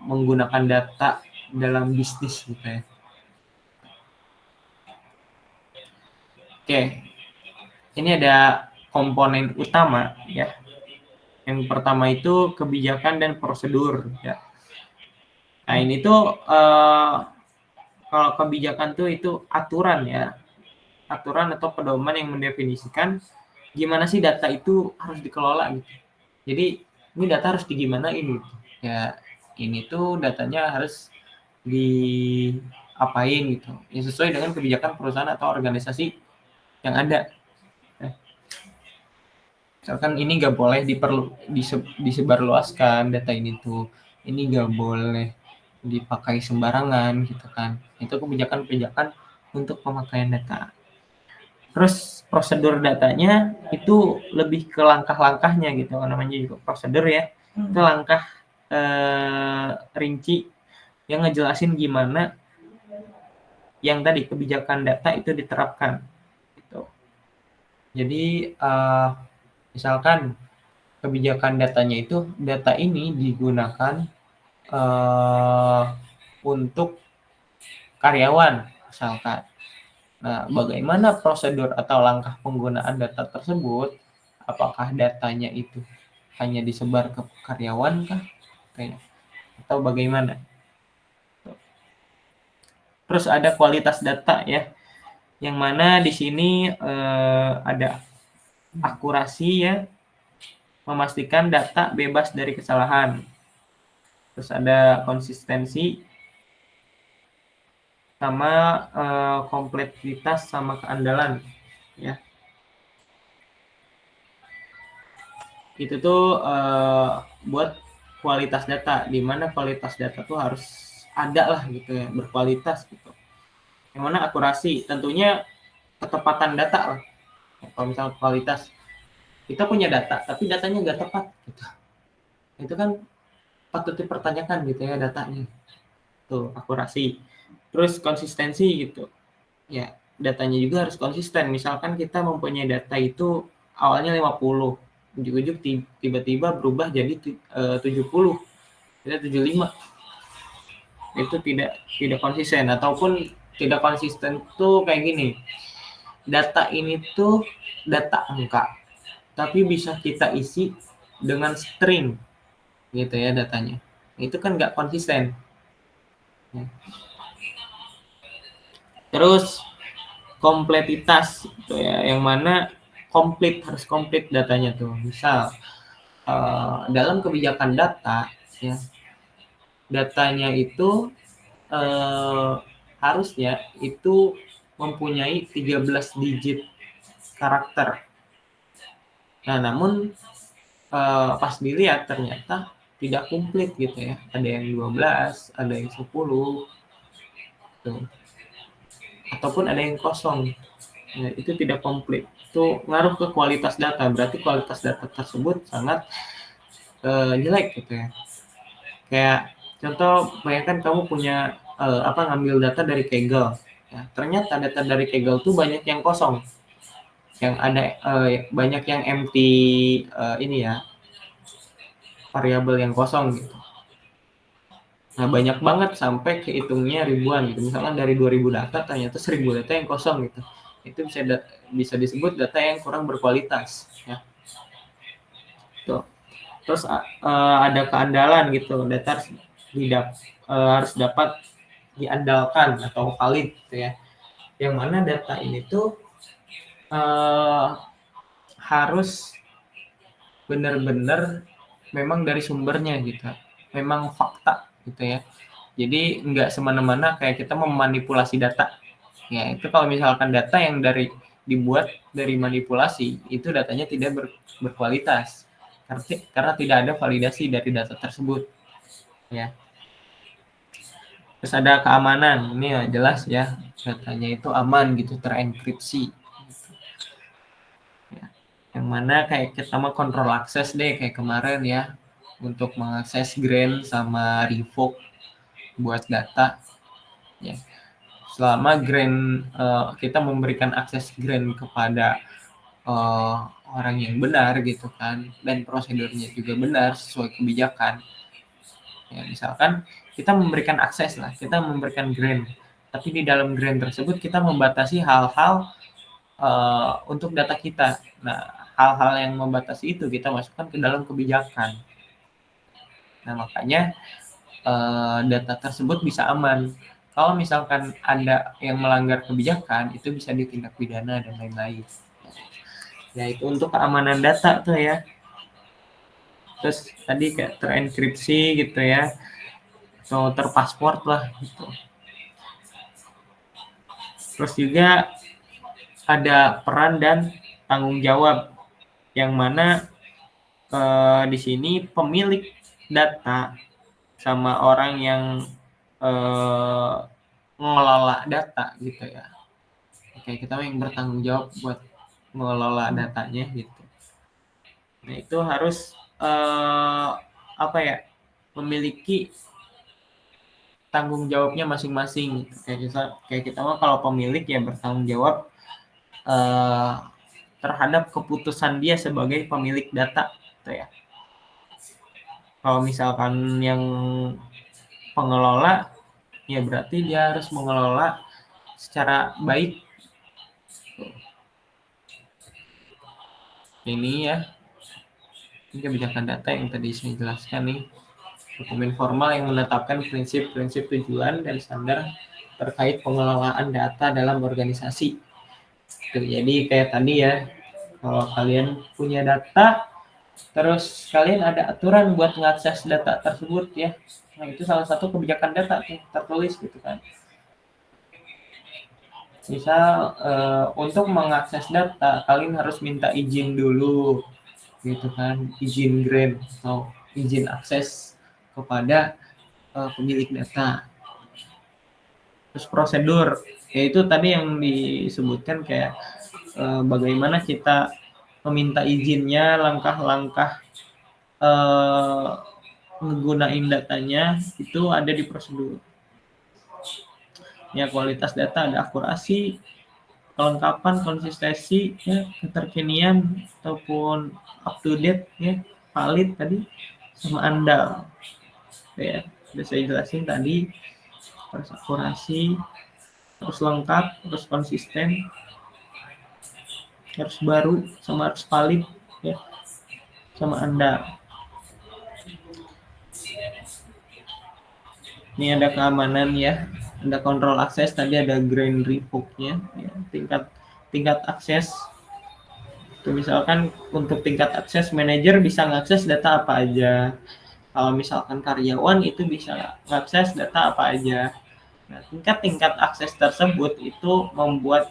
menggunakan data dalam bisnis gitu ya. Oke. Ini ada komponen utama ya. Yang pertama itu kebijakan dan prosedur ya. Nah, ini tuh kalau kebijakan tuh itu aturan ya. Aturan atau pedoman yang mendefinisikan gimana sih data itu harus dikelola gitu. Jadi ini data harus digimanain gitu. Ya, ini tuh datanya harus diapain gitu. Ya, sesuai dengan kebijakan perusahaan atau organisasi yang ada. Misalkan ini nggak boleh disebarluaskan data ini tuh. Ini nggak boleh dipakai sembarangan gitu kan. Itu kebijakan-kebijakan untuk pemakaian data. Terus prosedur datanya itu lebih ke langkah-langkahnya gitu, namanya juga prosedur ya. Itu langkah rinci yang ngejelasin gimana yang tadi kebijakan data itu diterapkan gitu. Jadi misalkan kebijakan datanya itu data ini digunakan untuk karyawan misalkan. Nah, bagaimana prosedur atau langkah penggunaan data tersebut? Apakah datanya itu hanya disebar ke karyawan kah? Atau bagaimana? Terus ada kualitas data ya, yang mana di sini ada akurasi ya, memastikan data bebas dari kesalahan. Terus ada konsistensi, sama kompleksitas sama keandalan ya. Itu tuh buat kualitas data, di mana kualitas data tuh harus ada lah gitu ya, berkualitas gitu. Yang mana akurasi, tentunya ketepatan data lah. Kalau misalnya kualitas, kita punya data tapi datanya nggak tepat gitu, itu kan patut dipertanyakan gitu ya datanya. Tuh akurasi. Terus konsistensi gitu ya, datanya juga harus konsisten. Misalkan kita mempunyai data itu awalnya 50, ujuk-ujuk tiba-tiba berubah jadi 70, tidak 75. Itu tidak konsisten. Ataupun tidak konsisten tuh kayak gini, data ini tuh data angka, tapi bisa kita isi dengan string gitu ya datanya. Itu kan nggak konsisten. Terus kompletitas gitu ya, yang mana harus komplit datanya tuh. Misal dalam kebijakan data ya, datanya itu harusnya itu mempunyai 13 digit karakter. Nah, namun pas dilihat ternyata tidak komplit gitu ya. Ada yang 12, ada yang 10 tuh. Ataupun ada yang kosong. Nah, itu tidak komplit. Itu ngaruh ke kualitas data. Berarti kualitas data tersebut sangat jelek gitu ya. Kayak contoh, bayangkan kamu punya ngambil data dari Kaggle. Ya, ternyata data dari Kaggle tuh banyak yang kosong. Yang ada banyak yang empty ini ya, variabel yang kosong gitu. Nah, banyak banget sampai kehitungnya ribuan gitu. Misalkan dari 2000 data ternyata 1000 data yang kosong gitu. Itu bisa disebut data yang kurang berkualitas ya. Tuh. Terus ada keandalan gitu, data harus dapat diandalkan atau valid gitu ya. Yang mana data ini tuh harus benar-benar memang dari sumbernya gitu, memang fakta gitu ya. Jadi nggak semena-mena kayak kita memanipulasi data. Ya itu kalau misalkan data yang dibuat dari manipulasi, itu datanya tidak berkualitas. Karena tidak ada validasi dari data tersebut. Ya. Terus ada keamanan, ini ya jelas ya, datanya itu aman gitu, terenkripsi. Ya. Yang mana kayak kita mau kontrol akses deh kayak kemarin ya, untuk mengakses grant sama revoke buat data. Ya. Selama grant kita memberikan akses grant kepada orang yang benar gitu kan, dan prosedurnya juga benar sesuai kebijakan. Ya, misalkan kita memberikan akses lah, kita memberikan grant, tapi di dalam grant tersebut kita membatasi hal-hal untuk data kita. Nah, hal-hal yang membatasi itu kita masukkan ke dalam kebijakan. Nah, makanya data tersebut bisa aman. Kalau misalkan ada yang melanggar kebijakan, itu bisa ditindak pidana dan lain-lain. Ya, itu untuk keamanan data tuh ya. Terus tadi kayak terenkripsi gitu ya, atau terpasport lah gitu. Terus juga ada peran dan tanggung jawab, yang mana di sini pemilik data sama orang yang mengelola data gitu ya. Oke, kita yang bertanggung jawab buat mengelola datanya gitu. Nah, itu harus memiliki tanggung jawabnya masing-masing. Kayak kita mah kalau pemilik ya bertanggung jawab terhadap keputusan dia sebagai pemilik data gitu ya. Kalau misalkan yang pengelola, ya berarti dia harus mengelola secara baik. Ini ya, ini kebijakan data yang tadi saya jelaskan nih. Dokumen formal yang menetapkan prinsip-prinsip tujuan dan standar terkait pengelolaan data dalam organisasi. Jadi kayak tadi ya, kalau kalian punya data, terus kalian ada aturan buat mengakses data tersebut ya. Nah, itu salah satu kebijakan data tuh, tertulis gitu kan. Misal untuk mengakses data, kalian harus minta izin dulu gitu kan, izin grant atau izin akses kepada pemilik data. Terus prosedur, yaitu tadi yang disebutkan kayak bagaimana kita meminta izinnya, langkah-langkah menggunakan datanya itu ada di prosedur. Ya, kualitas data ada akurasi, kelengkapan, konsistensi, ya, keterkinian ataupun up to date, ya, valid tadi, sama andal. Ya, sudah saya jelasin tadi, harus akurasi, harus lengkap, harus konsisten, harus baru, sama harus valid. ya sama Anda. Ini ada keamanan ya, ada kontrol akses, tadi ada grand revoke-nya, ya, tingkat akses. Itu misalkan untuk tingkat akses manajer bisa mengakses data apa aja. Kalau misalkan karyawan itu bisa mengakses data apa aja. Nah, tingkat-tingkat akses tersebut itu membuat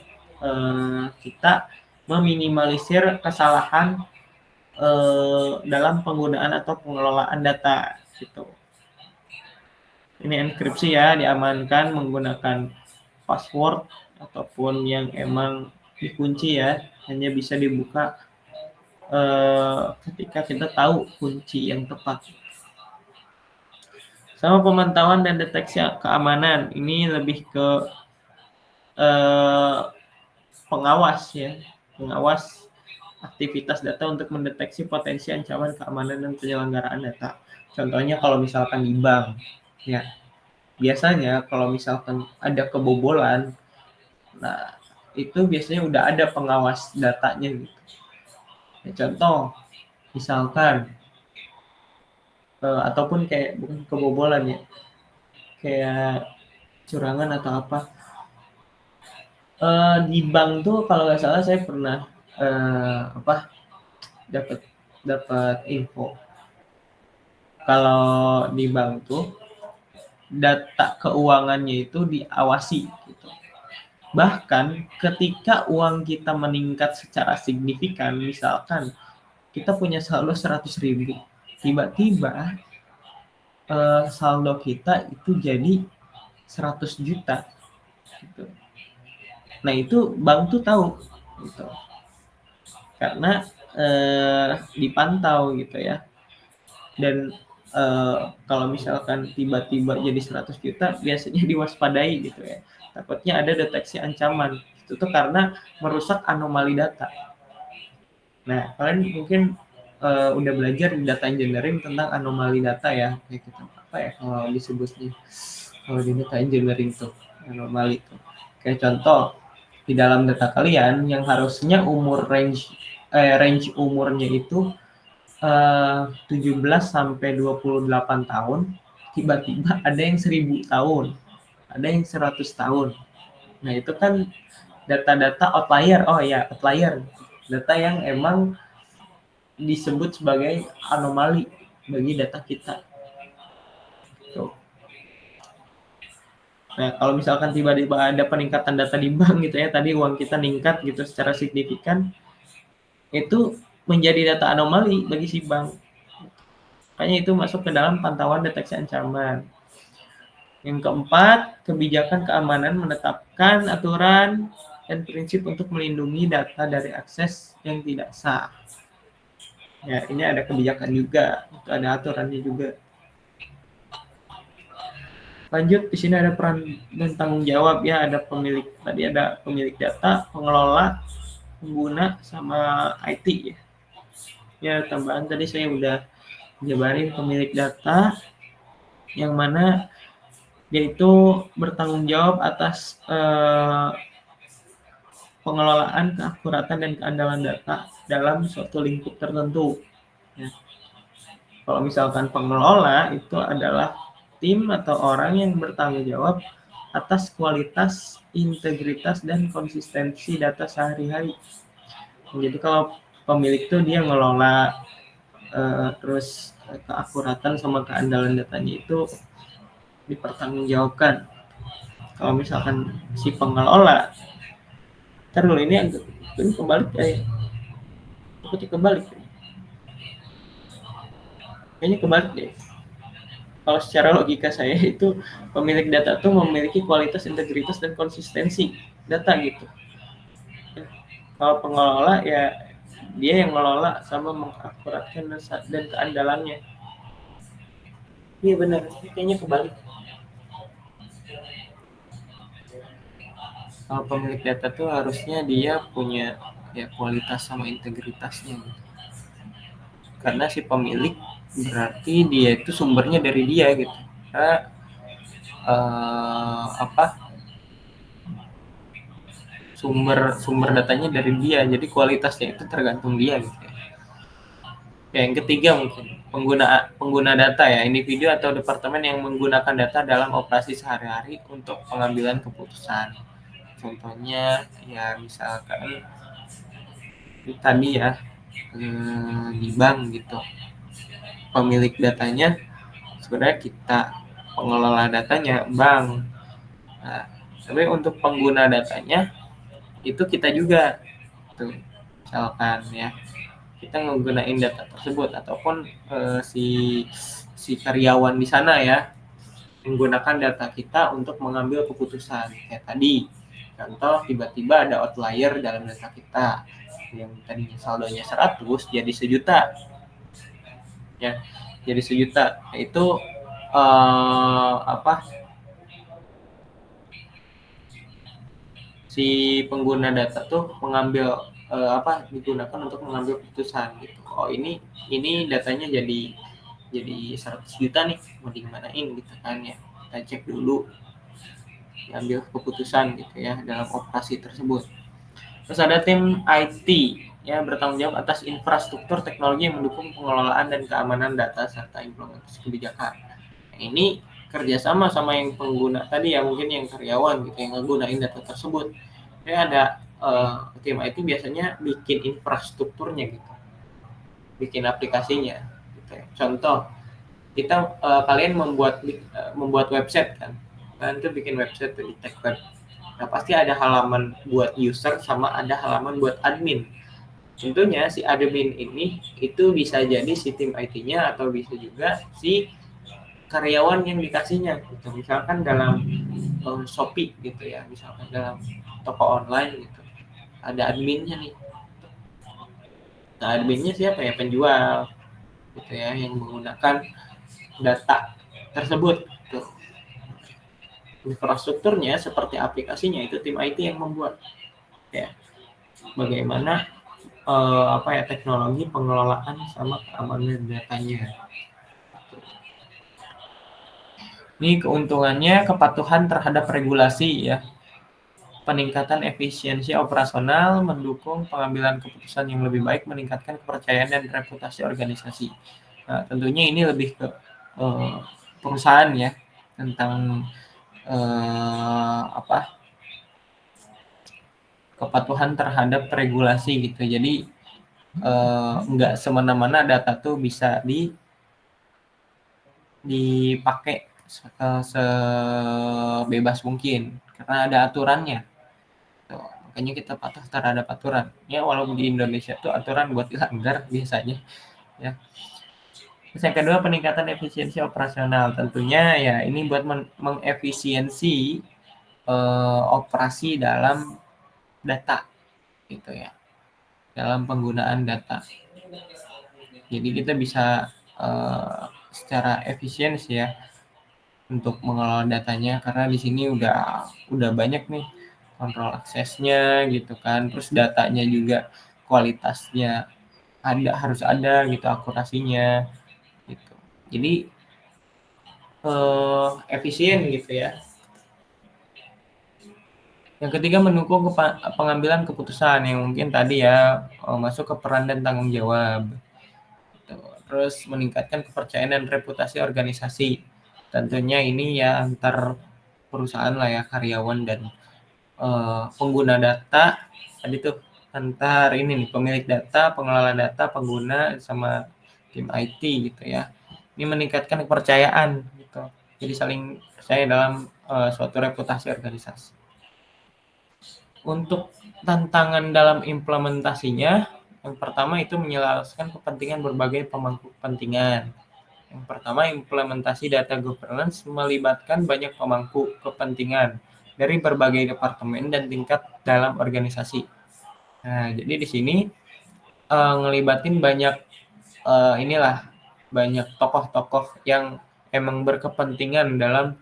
kita meminimalisir kesalahan dalam penggunaan atau pengelolaan data gitu. Ini enkripsi ya, diamankan menggunakan password ataupun yang emang dikunci ya, hanya bisa dibuka ketika kita tahu kunci yang tepat. Sama pemantauan dan deteksi keamanan, ini lebih ke pengawas ya, pengawas aktivitas data untuk mendeteksi potensi ancaman keamanan dan penyelenggaraan data. Contohnya kalau misalkan di bank, ya biasanya kalau misalkan ada kebobolan, nah itu biasanya udah ada pengawas datanya gitu. Ya, contoh, misalkan ataupun kayak bukan kebobolan ya, kayak curangan atau apa. Di bank tuh kalau nggak salah saya pernah dapat dapat info kalau di bank tuh data keuangannya itu diawasi gitu. Bahkan ketika uang kita meningkat secara signifikan, misalkan kita punya saldo 100.000, tiba-tiba saldo kita itu jadi 100 juta gitu. Nah itu bank tuh tahu gitu, karena dipantau gitu ya. Dan kalau misalkan tiba-tiba jadi 100 juta biasanya diwaspadai gitu ya, takutnya ada deteksi ancaman. Itu tuh karena merusak anomali data. Nah kalian mungkin udah belajar di data engineering tentang anomali data ya, kayak kita apa ya kalau disebutnya, kalau di data engineering tuh anomali tuh kayak contoh di dalam data kalian yang harusnya range umurnya itu 17 sampai 28 tahun, tiba-tiba ada yang 1000 tahun, ada yang 100 tahun. Nah, itu kan data-data outlier. Oh ya, outlier. Data yang emang disebut sebagai anomali bagi data kita. Tuh. Nah, kalau misalkan tiba-tiba ada peningkatan data di bank gitu ya, tadi uang kita meningkat gitu secara signifikan, itu menjadi data anomali bagi si bank. Makanya itu masuk ke dalam pantauan deteksi ancaman. Yang keempat, kebijakan keamanan menetapkan aturan dan prinsip untuk melindungi data dari akses yang tidak sah. Ya, ini ada kebijakan juga, itu ada aturannya juga. Lanjut, di sini ada peran dan tanggung jawab ya, ada pemilik, tadi ada pemilik data, pengelola, pengguna, sama IT ya. Ya, tambahan tadi saya udah jabarin pemilik data, yang mana yaitu bertanggung jawab atas pengelolaan, keakuratan, dan keandalan data dalam suatu lingkup tertentu. Ya. Kalau misalkan pengelola itu adalah tim atau orang yang bertanggung jawab atas kualitas, integritas, dan konsistensi data sehari-hari. Jadi kalau pemilik itu dia ngelola terus keakuratan sama keandalan datanya itu dipertanggungjawabkan. Kalau misalkan si pengelola, terus ini kebalik ya, seperti kebalik. Kayaknya kebalik deh. Kalau secara logika saya itu pemilik data tuh memiliki kualitas, integritas, dan konsistensi data gitu. Kalau pengelola ya dia yang mengelola sama mengakuratkan dan keandalannya. Iya benar, kayaknya kebalik. Kalau pemilik data tuh harusnya dia punya ya kualitas sama integritasnya. Karena si pemilik berarti dia itu sumbernya dari dia gitu. Karena sumber datanya dari dia, jadi kualitasnya itu tergantung dia gitu. Oke, yang ketiga mungkin pengguna data ya, individu atau departemen yang menggunakan data dalam operasi sehari-hari untuk pengambilan keputusan. Contohnya ya misalkan tadi ya di bank gitu, pemilik datanya sebenarnya kita, pengelola datanya bank. Nah, tapi untuk pengguna datanya itu kita juga tuh, misalkan ya kita menggunakan data tersebut ataupun si karyawan di sana ya menggunakan data kita untuk mengambil keputusan. Kayak tadi contoh, tiba-tiba ada outlier dalam data kita yang tadinya saldonya 100 jadi 1 juta ya, jadi 1 juta. Itu apa, si pengguna data tuh mengambil digunakan untuk mengambil keputusan gitu. Oh ini datanya jadi 100 juta nih, mau digimanain gitu kan ya, kita cek dulu, ambil keputusan gitu ya dalam operasi tersebut. Terus ada tim IT ya, bertanggung jawab atas infrastruktur teknologi yang mendukung pengelolaan dan keamanan data serta implementasi kebijakan. Nah, ini kerjasama sama yang pengguna tadi ya, mungkin yang karyawan gitu yang ngegunain data tersebut. Ya ada tim IT biasanya bikin infrastrukturnya gitu, bikin aplikasinya gitu ya. Contoh, kita kalian membuat website kan, kalian tuh bikin website tuh di tech web. Nah pasti ada halaman buat user sama ada halaman buat admin. Tentunya si admin ini itu bisa jadi si tim IT-nya atau bisa juga si karyawan yang dikasihnya gitu. Misalkan dalam Shopee gitu ya, misalkan dalam toko online gitu, ada adminnya nih. Nah adminnya siapa ya? Penjual gitu ya, yang menggunakan data tersebut tuh. Infrastrukturnya seperti aplikasinya itu tim IT yang membuat ya. Bagaimana teknologi pengelolaan sama keamanan datanya. Ini keuntungannya kepatuhan terhadap regulasi ya, peningkatan efisiensi operasional, mendukung pengambilan keputusan yang lebih baik, meningkatkan kepercayaan dan reputasi organisasi. Nah, tentunya ini lebih ke perusahaan ya, tentang kepatuhan terhadap regulasi gitu. Jadi nggak semena-mena data tuh bisa dipakai sebebas mungkin karena ada aturannya. Tuh, makanya kita patuh terhadap aturan. Ya walaupun di Indonesia tuh aturan buat dilanggar biasanya. Ya. Terus yang kedua peningkatan efisiensi operasional. Tentunya ya ini buat mengefisiensi operasi dalam data gitu ya. Dalam penggunaan data. Jadi kita bisa secara efisiensi ya untuk mengelola datanya, karena di sini udah banyak nih kontrol aksesnya gitu kan, terus datanya juga kualitasnya harus ada gitu, akurasinya gitu. Jadi efisien gitu ya. Yang ketiga mendukung pengambilan keputusan yang mungkin tadi ya masuk ke peran dan tanggung jawab. Terus meningkatkan kepercayaan dan reputasi organisasi. Tentunya ini ya antar perusahaan lah ya, karyawan dan pengguna data tadi tuh, antar ini nih, pemilik data, pengelola data, pengguna sama tim IT gitu ya. Ini meningkatkan kepercayaan gitu. Jadi saling percaya dalam suatu reputasi organisasi. Untuk tantangan dalam implementasinya, yang pertama itu menyelaraskan kepentingan berbagai pemangku kepentingan. Yang pertama, implementasi data governance melibatkan banyak pemangku kepentingan dari berbagai departemen dan tingkat dalam organisasi. Nah, jadi di sini ngelibatin banyak banyak tokoh-tokoh yang emang berkepentingan dalam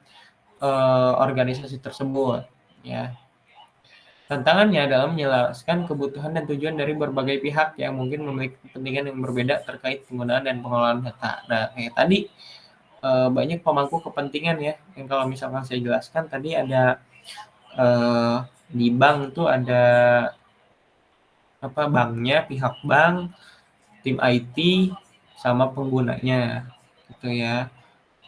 organisasi tersebut ya. Tantangannya dalam menjelaskan kebutuhan dan tujuan dari berbagai pihak yang mungkin memiliki kepentingan yang berbeda terkait penggunaan dan pengelolaan data. Nah, kayak tadi banyak pemangku kepentingan ya, yang kalau misalkan saya jelaskan tadi ada di bank tuh ada banknya, pihak bank, tim IT, sama penggunanya, gitu ya.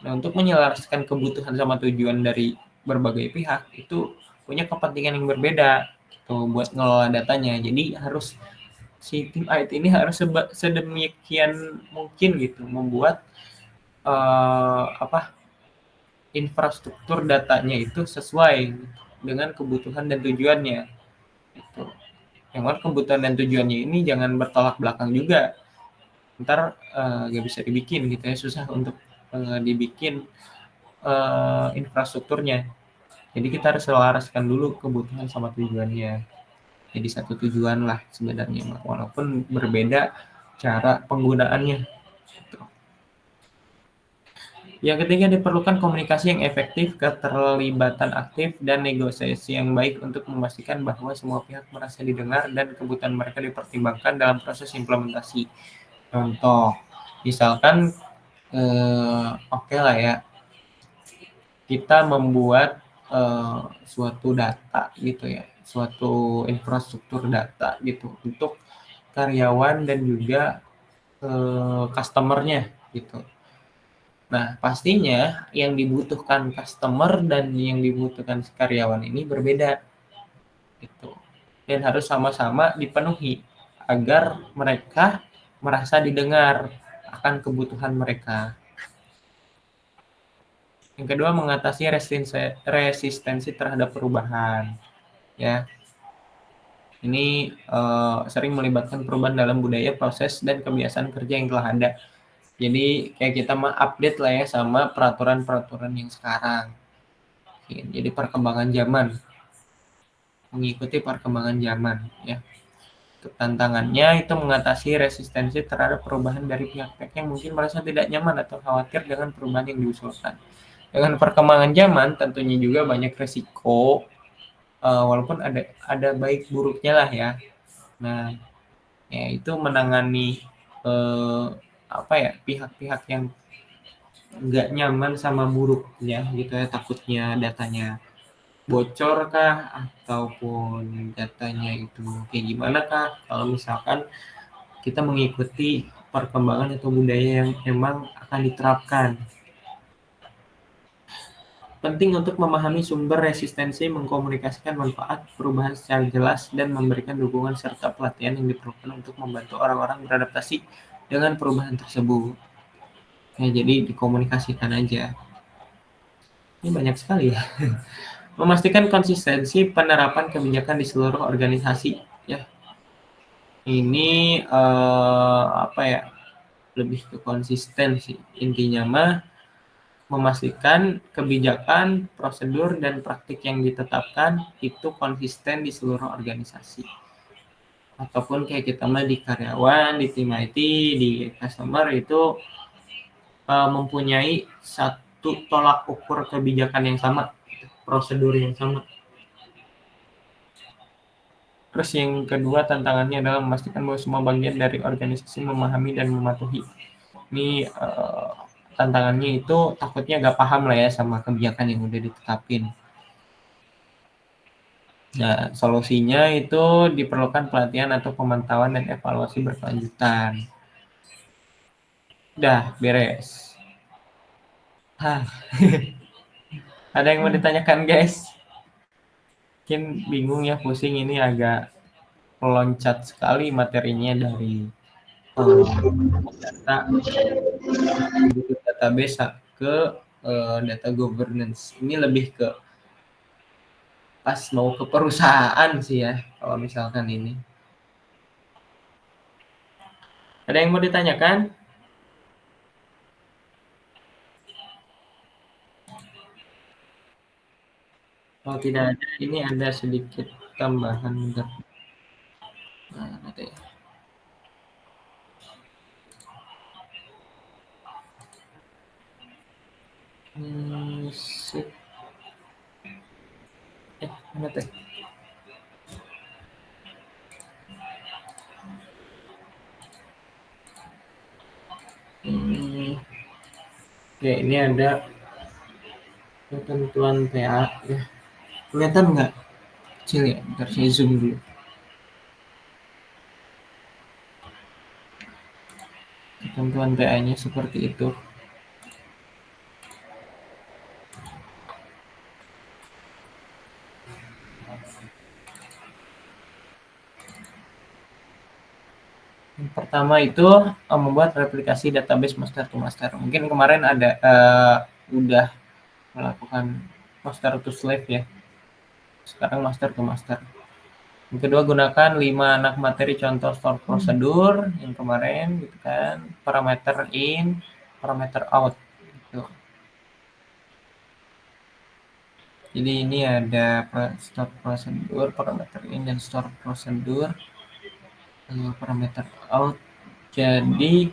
Nah, untuk menyelaraskan kebutuhan sama tujuan dari berbagai pihak itu punya kepentingan yang berbeda gitu buat ngelola datanya. Jadi harus si tim IT ini harus sedemikian mungkin gitu membuat infrastruktur datanya itu sesuai dengan kebutuhan dan tujuannya. Gitu. Yang mana kebutuhan dan tujuannya ini jangan bertolak belakang juga. Ntar nggak bisa dibikin gitu ya, susah untuk dibikin infrastrukturnya. Jadi kita harus selaraskan dulu kebutuhan sama tujuannya. Jadi satu tujuan lah sebenarnya, walaupun berbeda cara penggunaannya. Yang ketiga, diperlukan komunikasi yang efektif, keterlibatan aktif, dan negosiasi yang baik untuk memastikan bahwa semua pihak merasa didengar dan kebutuhan mereka dipertimbangkan dalam proses implementasi. Contoh, misalkan oke lah ya, kita membuat suatu data gitu ya, suatu infrastruktur data gitu untuk karyawan dan juga customer-nya gitu. Nah, pastinya yang dibutuhkan customer dan yang dibutuhkan karyawan ini berbeda gitu. Dan harus sama-sama dipenuhi agar mereka merasa didengar akan kebutuhan mereka. Yang kedua, mengatasi resistensi terhadap perubahan. Ya, ini sering melibatkan perubahan dalam budaya, proses, dan kebiasaan kerja yang telah ada. Jadi kayak kita update lah ya sama peraturan-peraturan yang sekarang. Jadi perkembangan zaman, mengikuti perkembangan zaman ya. Tantangannya itu mengatasi resistensi terhadap perubahan dari pihak-pihak yang mungkin merasa tidak nyaman atau khawatir dengan perubahan yang diusulkan. Dengan perkembangan zaman tentunya juga banyak resiko, walaupun ada baik buruknya lah ya. Nah, ya itu menangani pihak-pihak yang nggak nyaman sama buruknya gitu ya, takutnya datanya bocor kah ataupun datanya itu kayak gimana kah kalau misalkan kita mengikuti perkembangan atau budaya yang memang akan diterapkan. Penting untuk memahami sumber resistensi, mengkomunikasikan manfaat perubahan secara jelas, dan memberikan dukungan serta pelatihan yang diperlukan untuk membantu orang-orang beradaptasi dengan perubahan tersebut. Ya, jadi dikomunikasikan aja. Ini banyak sekali ya. Memastikan konsistensi penerapan kebijakan di seluruh organisasi. Ya, ini lebih ke konsisten sih. Intinya mah memastikan kebijakan, prosedur, dan praktik yang ditetapkan itu konsisten di seluruh organisasi. Ataupun kayak kita mah di karyawan, di tim IT, di customer itu mempunyai satu tolak ukur kebijakan yang sama, prosedur yang sama. Terus yang kedua tantangannya adalah memastikan bahwa semua bagian dari organisasi memahami dan mematuhi. Ini tantangannya itu takutnya nggak paham lah ya sama kebijakan yang udah ditetapin. Nah, solusinya itu diperlukan pelatihan atau pemantauan dan evaluasi berkelanjutan. Udah, beres. Hah. Ada yang mau ditanyakan, guys? Mungkin bingung ya, pusing, ini agak meloncat sekali materinya dari data database ke data governance. Ini lebih ke pas mau ke perusahaan sih ya, kalau misalkan ini. Ada yang mau ditanyakan? Kalau tidak ada, ini ada sedikit tambahan. Nah, ada ya. Sip. Mana teh? Oke, ini ada ketentuan PA ya. Kelihatan nggak? Kecil ya, ntar saya zoom dulu. Ketentuan TA-nya seperti itu. Yang pertama itu membuat replikasi database master to master. Mungkin kemarin ada udah melakukan master to slave ya. Sekarang master to master. Yang kedua, gunakan 5 anak materi contoh store prosedur yang kemarin gitu kan, parameter in, parameter out gitu. Jadi ini ada store prosedur, parameter in dan store prosedur, parameter out. Jadi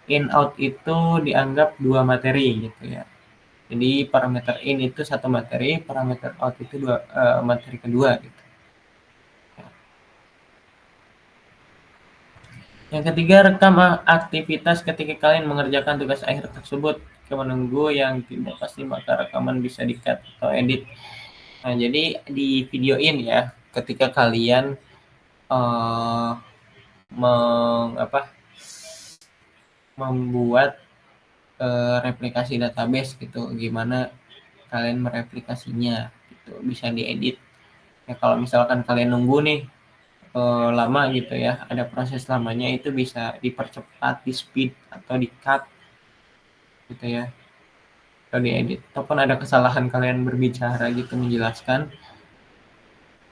in out itu dianggap 2 materi gitu ya. Jadi parameter in itu 1 materi, parameter out itu 2 materi kedua gitu. Yang ketiga, rekam aktivitas ketika kalian mengerjakan tugas akhir tersebut. Jika menunggu yang tidak pasti, maka rekaman bisa di-cut atau edit. Nah, jadi di videoin ya, ketika kalian membuat replikasi database gitu, gimana kalian mereplikasinya gitu, bisa diedit. Ya kalau misalkan kalian nunggu nih lama gitu ya, ada proses lamanya, itu bisa dipercepat, di speed atau di cut gitu ya, atau diedit. Ataupun ada kesalahan kalian berbicara gitu menjelaskan,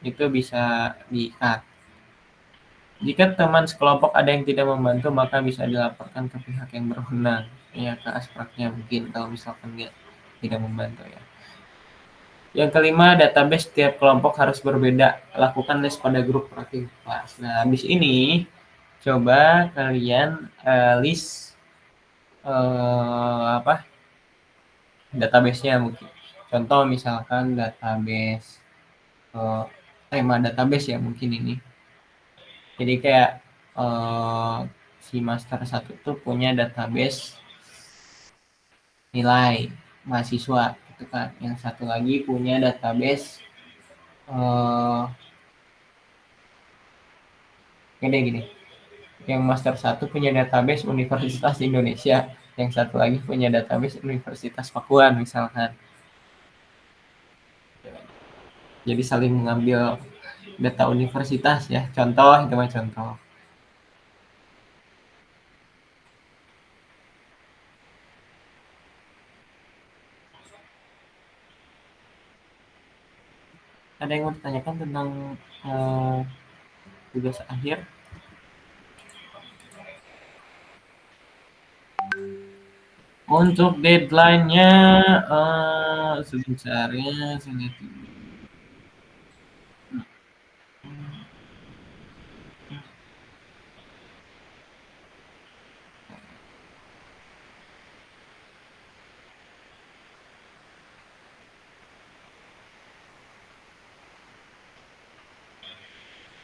itu bisa di cut. Jika teman sekelompok ada yang tidak membantu, maka bisa dilaporkan ke pihak yang berwenang, ya ke aspraknya mungkin kalau misalkan dia tidak membantu ya. Yang kelima, database setiap kelompok harus berbeda. Lakukan list pada grup praktik kelas. Nah, habis ini coba kalian list database-nya mungkin. Contoh misalkan database tema database ya mungkin ini. Jadi kayak si master 1 tuh punya database nilai mahasiswa gitu kan. Yang satu lagi punya database gini. Yang master 1 punya database Universitas Indonesia, yang satu lagi punya database Universitas Pakuan misalkan. Jadi saling mengambil data universitas ya. Contoh, itu mah contoh. Ada yang mau ditanyakan tentang tugas akhir? Untuk deadline-nya sebentar ya, saya lihat dulu.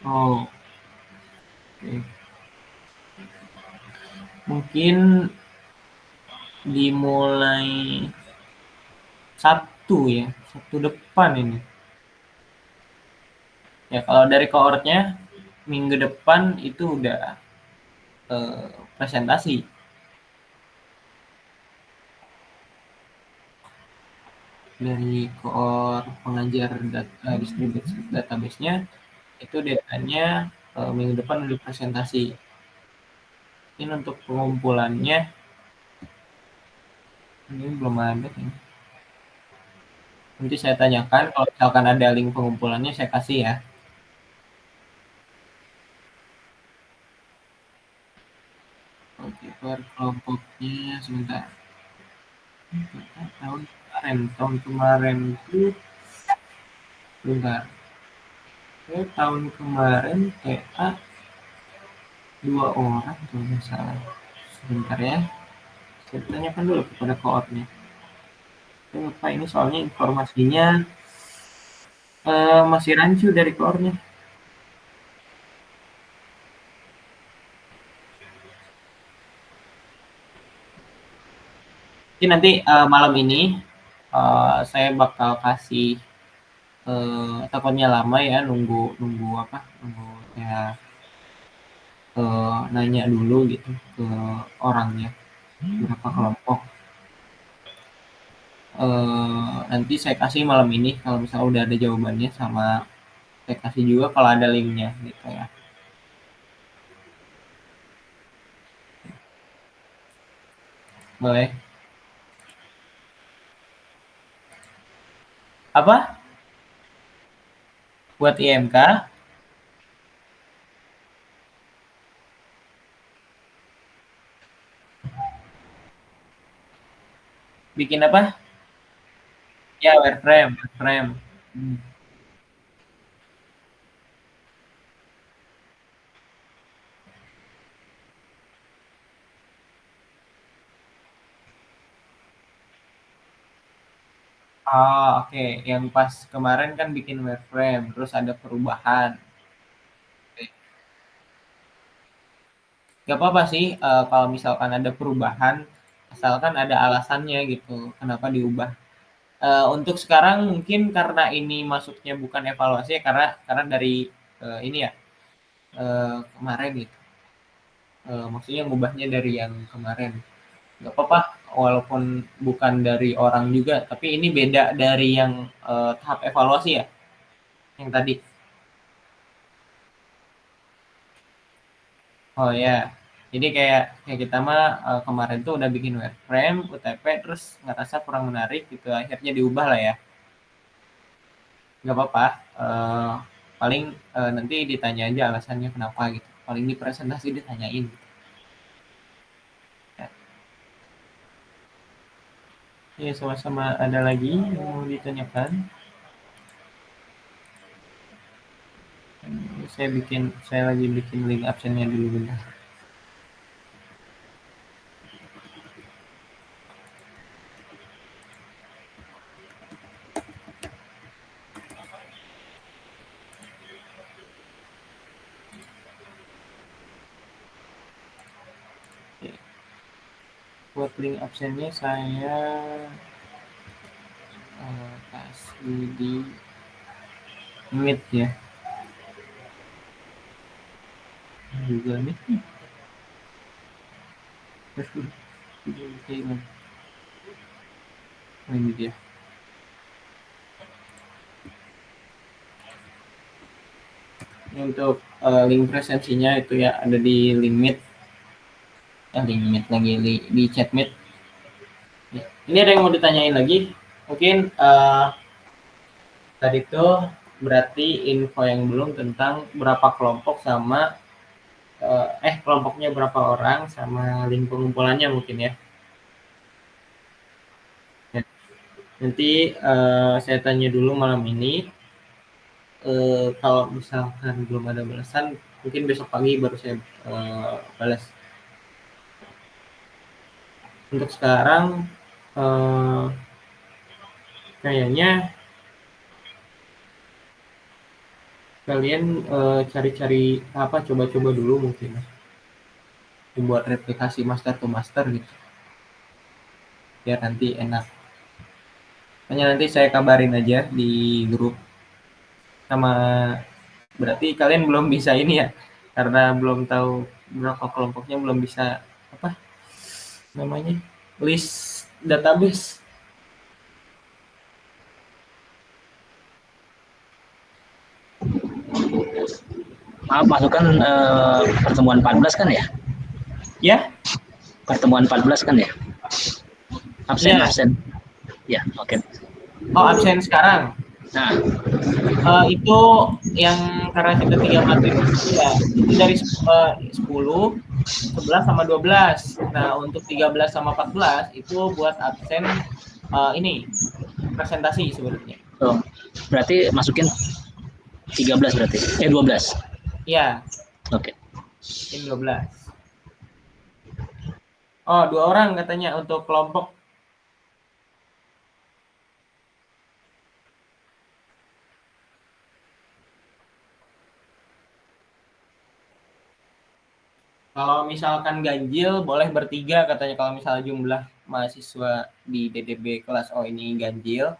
Oh, oke. Mungkin dimulai Sabtu ya, Sabtu depan ini. Ya kalau dari kohortnya minggu depan itu udah presentasi. Dari kohort pengajar distribusi database-nya itu deadline-nya minggu depan udah presentasi. Ini untuk pengumpulannya ini belum ada nih. Nanti saya tanyakan, kalau misalkan ada link pengumpulannya saya kasih ya. Oke, per kelompoknya sebentar. Tahun kemarin itu bentar. Tahun kemarin TA 2 orang tuh nggak salah. Sebentar ya. Saya tanyakan dulu kepada koordnya. Saya lupa ini soalnya informasinya masih rancu dari koordnya. Jadi nanti malam ini saya bakal kasih takutnya lama ya nunggu ya nanya dulu gitu ke orangnya berapa kelompok. Nanti saya kasih malam ini kalau misalnya udah ada jawabannya, sama saya kasih juga kalau ada linknya gitu ya. Boleh. Apa? Buat IMK? Bikin apa? Ya, wireframe, wireframe. Hmm. Oh, oke. Yang pas kemarin kan bikin wireframe, terus ada perubahan. Oke. Gak apa-apa sih kalau misalkan ada perubahan, asalkan ada alasannya gitu, kenapa diubah. Untuk sekarang mungkin karena ini masuknya bukan evaluasi ya, karena dari ini ya kemarin gitu. Maksudnya ngubahnya dari yang kemarin. Gak apa-apa, walaupun bukan dari orang juga, tapi ini beda dari yang tahap evaluasi ya, yang tadi. Oh ya, jadi kayak kita mah kemarin tuh udah bikin wireframe, UTP, terus ngerasa kurang menarik gitu, akhirnya diubah lah ya. Nggak apa-apa, paling nanti ditanya aja alasannya kenapa gitu. Paling di presentasi ditanyain. Ya, ya sama-sama. Ada lagi yang mau ditanyakan? Saya lagi bikin link absennya dulu bentar. Oke. Buat link absennya saya kasih di Meet ya. Juga nih. Ini dia. Ini untuk link presensinya itu ya ada di link Meet. Link Meet lagi di chat Meet. Ya. Ini ada yang mau ditanyain lagi? Mungkin tadi tuh berarti info yang belum tentang berapa kelompok sama kelompoknya berapa orang sama link pengumpulannya mungkin ya. Ya. Nanti saya tanya dulu malam ini. Kalau misalkan belum ada balasan, mungkin besok pagi baru saya balas. Untuk sekarang eh, kayaknya kalian cari-cari apa, coba-coba dulu mungkin buat replikasi master to master gitu, biar nanti enak. Hanya nanti saya kabarin aja di grup. Sama berarti kalian belum bisa ini ya, karena belum tahu berapa kelompoknya, belum bisa apa namanya, list database. Maaf, masukkan pertemuan 14 kan ya? Ya, Pertemuan 14 kan ya? Absen, iya. absen. Ya, oke. Oh, absen sekarang. Nah, Itu yang karena kita 3 materi ya, itu dari 10, 11 sama 12. Nah, untuk 13 sama 14 itu buat absen ini presentasi sebenarnya. oh, berarti masukin 13 berarti. 12. Iya, Oke. mungkin 12. Oh, 2 orang katanya untuk kelompok. Kalau misalkan ganjil boleh bertiga katanya, kalau misalnya jumlah mahasiswa di DDB kelas O ini ganjil,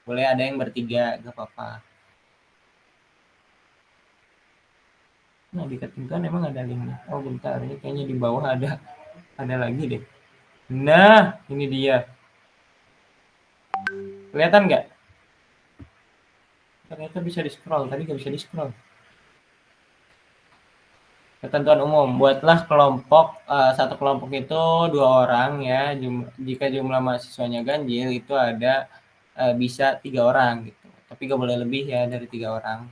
boleh ada yang bertiga, gak apa-apa. Nah, di ketentuan emang ada linknya. Oh, bentar, ini kayaknya di bawah ada lagi deh. Nah, ini dia. Kelihatan nggak? Ternyata bisa di-scroll, tadi nggak bisa di-scroll. Ketentuan umum, buatlah kelompok, satu kelompok itu 2 orang ya, jika jumlah mahasiswanya ganjil itu ada, bisa 3 orang gitu, tapi nggak boleh lebih ya dari 3 orang.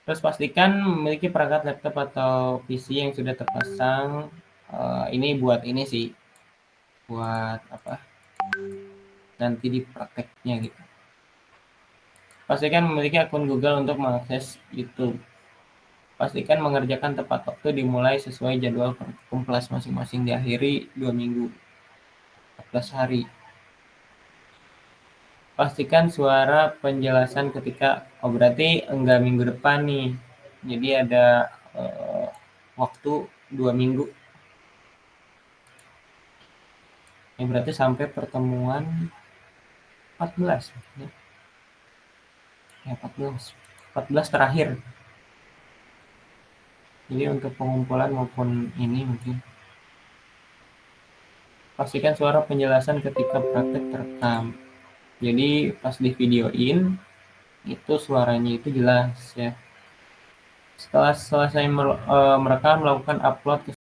Terus pastikan memiliki perangkat laptop atau PC yang sudah terpasang, ini buat ini sih, buat apa, nanti di prakteknya gitu. Pastikan memiliki akun Google untuk mengakses YouTube. Pastikan mengerjakan tepat waktu, dimulai sesuai jadwal praktikum kelas masing-masing, diakhiri 2 minggu, 14 hari. Pastikan suara penjelasan ketika, oh berarti enggak minggu depan nih. Jadi ada waktu 2 minggu. Ya berarti sampai pertemuan 14 ya. Ya 14 terakhir. Jadi untuk pengumpulan maupun ini mungkin. Pastikan suara penjelasan ketika praktek terekam. Jadi pas di videoin itu suaranya itu jelas ya. Setelah selesai merekam, melakukan upload ke